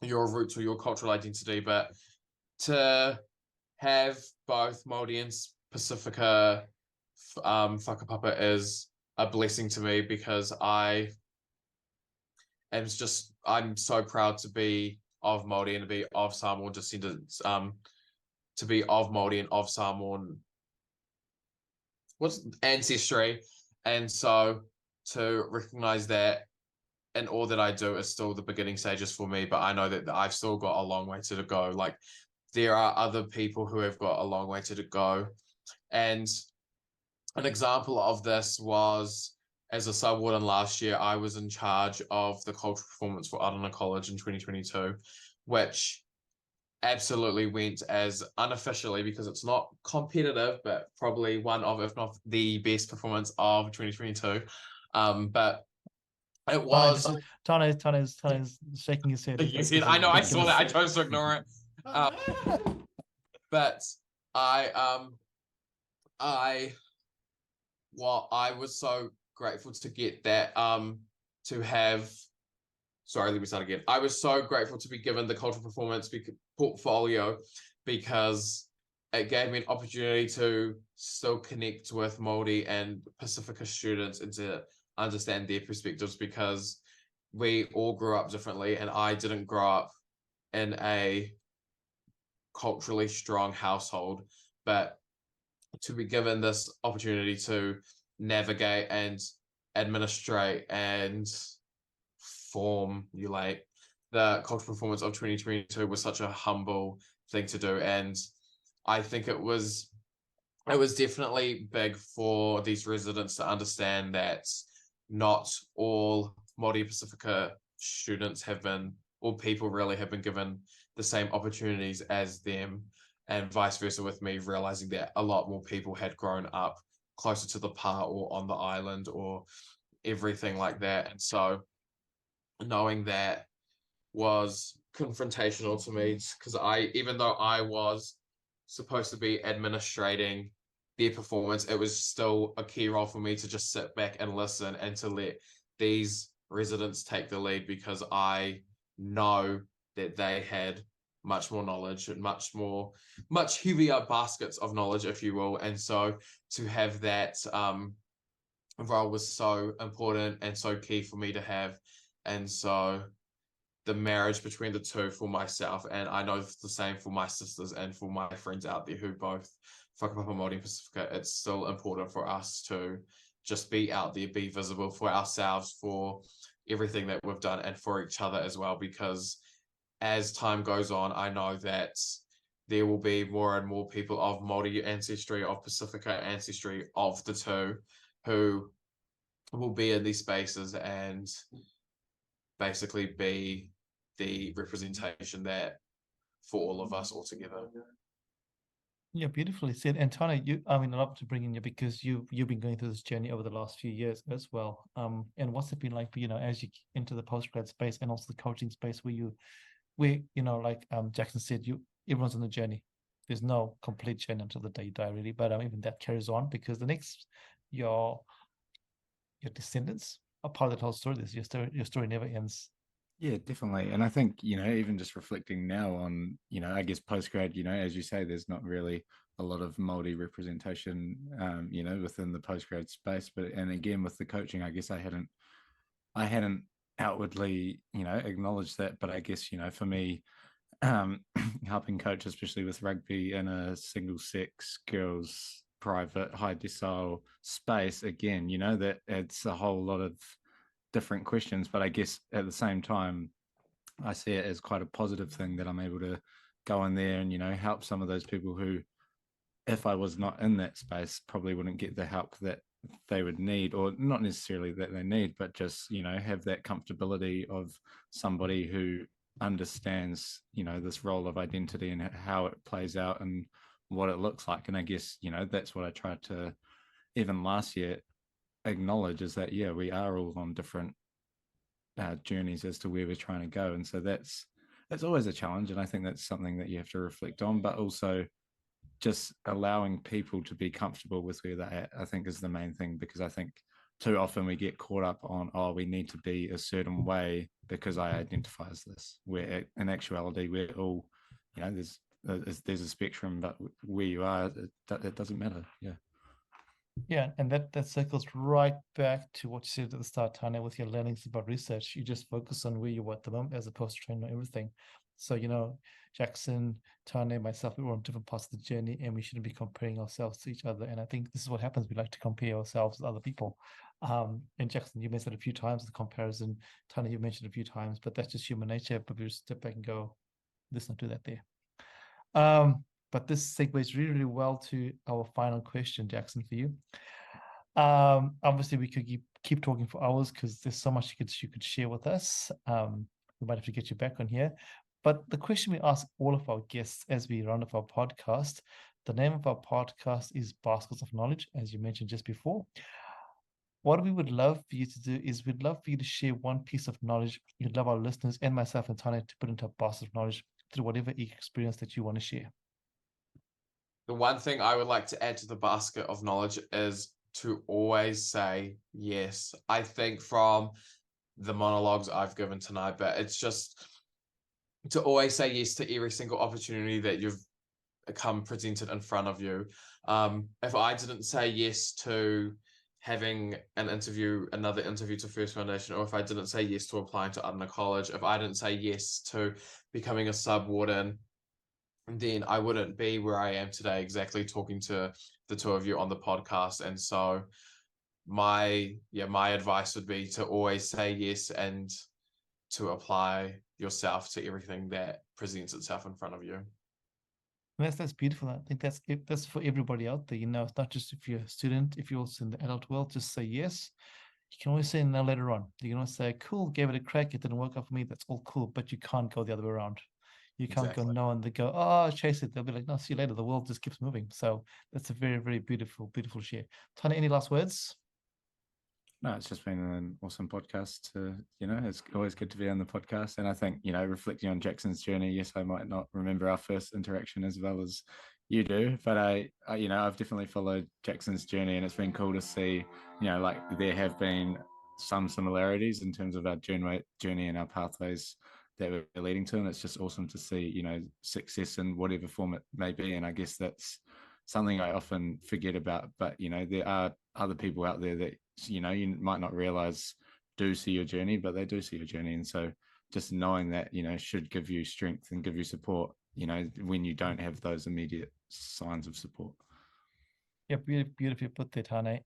roots or your cultural identity. But to have both Māori and Pacifica whakapapa is a blessing to me, because I'm so proud to be of Māori and to be of Samoan descendants, to be of Māori and of Samoan ancestry. And so to recognize that and all that I do is still the beginning stages for me, but I know that I've still got a long way to go. Like, there are other people who have got a long way to go. And an example of this was, as a sub-warden last year, I was in charge of the cultural performance for Arana College in 2022, which absolutely went as unofficially, because it's not competitive, but probably one of, if not the best performance of 2022. But it was... Tana's shaking his head. I know, I saw that. I chose to ignore it. But I was so grateful to get that, to have sorry, let me start again. I was so grateful to be given the cultural performance portfolio because it gave me an opportunity to still connect with Māori and Pacifica students and to understand their perspectives, because we all grew up differently, and I didn't grow up in a culturally strong household, but to be given this opportunity to navigate and administrate and formulate the cultural performance of 2022 was such a humble thing to do. And I think it was definitely big for these residents to understand that not all Māori Pacifica students have been, or people really have been given the same opportunities as them, and vice versa with me, realizing that a lot more people had grown up closer to the pa or on the island or everything like that. And so knowing that was confrontational to me, because even though I was supposed to be administrating their performance, it was still a key role for me to just sit back and listen and to let these residents take the lead, because I know that they had much more knowledge and much heavier baskets of knowledge, if you will. And so to have that role was so important and so key for me to have. And so the marriage between the two for myself, and I know the same for my sisters and for my friends out there who both whakapapa Māori and Pacifica, it's still important for us to just be out there, be visible for ourselves, for everything that we've done, and for each other as well, because as time goes on, I know that there will be more and more people of Māori ancestry, of Pacifica ancestry, of the two, who will be in these spaces and basically be the representation that for all of us all together. Yeah, beautifully said. And Tana, I mean, I'd love to bring in you because you've been going through this journey over the last few years as well. And what's it been like for, as you enter the postgrad space and also the coaching space where like Jaxson said, everyone's on the journey. There's no complete journey until the day you die, really. But even that carries on, because the next your descendants are part of the whole story. Your story never ends. Yeah, definitely. And I think, even just reflecting now on, I guess postgrad, as you say, there's not really a lot of Māori representation, within the postgrad space. But, and again, with the coaching, I guess I hadn't outwardly, acknowledged that. But I guess, for me, helping coach, especially with rugby in a single sex girls private high decile space, again, that adds a whole lot of different questions. But I guess at the same time, I see it as quite a positive thing that I'm able to go in there and, help some of those people who, if I was not in that space, probably wouldn't get the help that they would need, or not necessarily that they need, but just, have that comfortability of somebody who understands, this role of identity and how it plays out and what it looks like. And I guess, that's what I tried to, even last year, acknowledge, is that, yeah, we are all on different journeys as to where we're trying to go. And so that's always a challenge. And I think that's something that you have to reflect on, but also just allowing people to be comfortable with where they're at, I think, is the main thing, because I think too often we get caught up on, we need to be a certain way because I identify as this, where in actuality, we're all, there's a spectrum, but where you are, it doesn't matter. Yeah. Yeah, and that circles right back to what you said at the start, Tanya, with your learnings about research. You just focus on where you are at the moment as opposed to trying to know everything. So, Jaxson, Tanya, myself, we were on different parts of the journey, and we shouldn't be comparing ourselves to each other. And I think this is what happens. We like to compare ourselves with other people. And Jaxson, you mentioned it a few times, the comparison. Tanya, you mentioned a few times, but that's just human nature. But we just step back and go, let's not do that there. But this segues really, really well to our final question, Jaxson, for you. Obviously, we could keep talking for hours because there's so much you could share with us. We might have to get you back on here. But the question we ask all of our guests as we round off our podcast, the name of our podcast is Baskets of Knowledge, as you mentioned just before. What we would love for you to do is we'd love for you to share one piece of knowledge you'd love our listeners and myself and Tanya to put into a basket of knowledge through whatever experience that you want to share. The one thing I would like to add to the basket of knowledge is to always say yes. I think from the monologues I've given tonight, but it's just to always say yes to every single opportunity that you've come presented in front of you. If I didn't say yes to having another interview to First Foundation, or if I didn't say yes to applying to Adana College, if I didn't say yes to becoming a sub warden, then I wouldn't be where I am today, exactly talking to the two of you on the podcast. And so my advice would be to always say yes and to apply yourself to everything that presents itself in front of you. That's beautiful. I think that's for everybody out there. It's not just if you're a student, if you're also in the adult world, just say yes. You can always say no later on. You can always say, cool, gave it a crack, it didn't work out for me, that's all cool, but you can't go the other way around. You can't go no and they go, oh, chase it. They'll be like, no, see you later. The world just keeps moving. So that's a very, very beautiful, beautiful share. Tanya, any last words? No, it's just been an awesome podcast. It's always good to be on the podcast. And I think, reflecting on Jaxson's journey, yes, I might not remember our first interaction as well as you do, but I've definitely followed Jaxson's journey, and it's been cool to see, like there have been some similarities in terms of our journey and our pathways that we're leading to. And it's just awesome to see, success in whatever form it may be. And I guess that's something I often forget about, but, there are other people out there that, you might not realize do see your journey, but they do see your journey. And so just knowing that, should give you strength and give you support, when you don't have those immediate signs of support. Yeah, beautifully put there, Tane.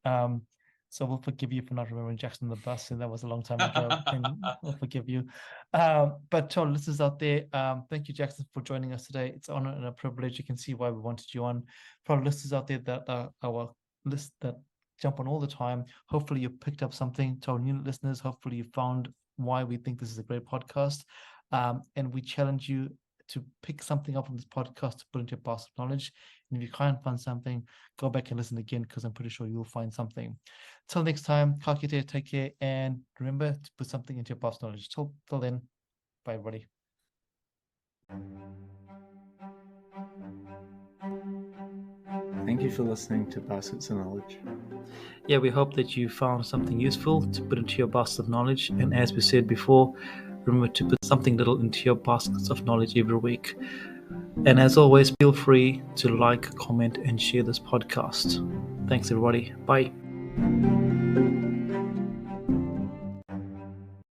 So we'll forgive you for not remembering Jaxson the bus, and that was a long time ago, and we'll forgive you. But to our listeners out there, thank you, Jaxson, for joining us today. It's an honor and a privilege. You can see why we wanted you on. For our listeners out there that are our list that jump on all the time, hopefully you picked up something. To our new listeners, hopefully you found why we think this is a great podcast. And we challenge you to pick something up from this podcast to put into your basket of knowledge. And if you can't find something, go back and listen again, because I'm pretty sure you'll find something. Till next time, ka kite, take care, and remember to put something into your basket of knowledge. Till then, bye everybody. Thank you for listening to Baskets of Knowledge. Yeah, we hope that you found something useful to put into your basket of knowledge. And as we said before, remember to put something little into your baskets of knowledge every week. And as always, feel free to like, comment, and share this podcast. Thanks, everybody. Bye.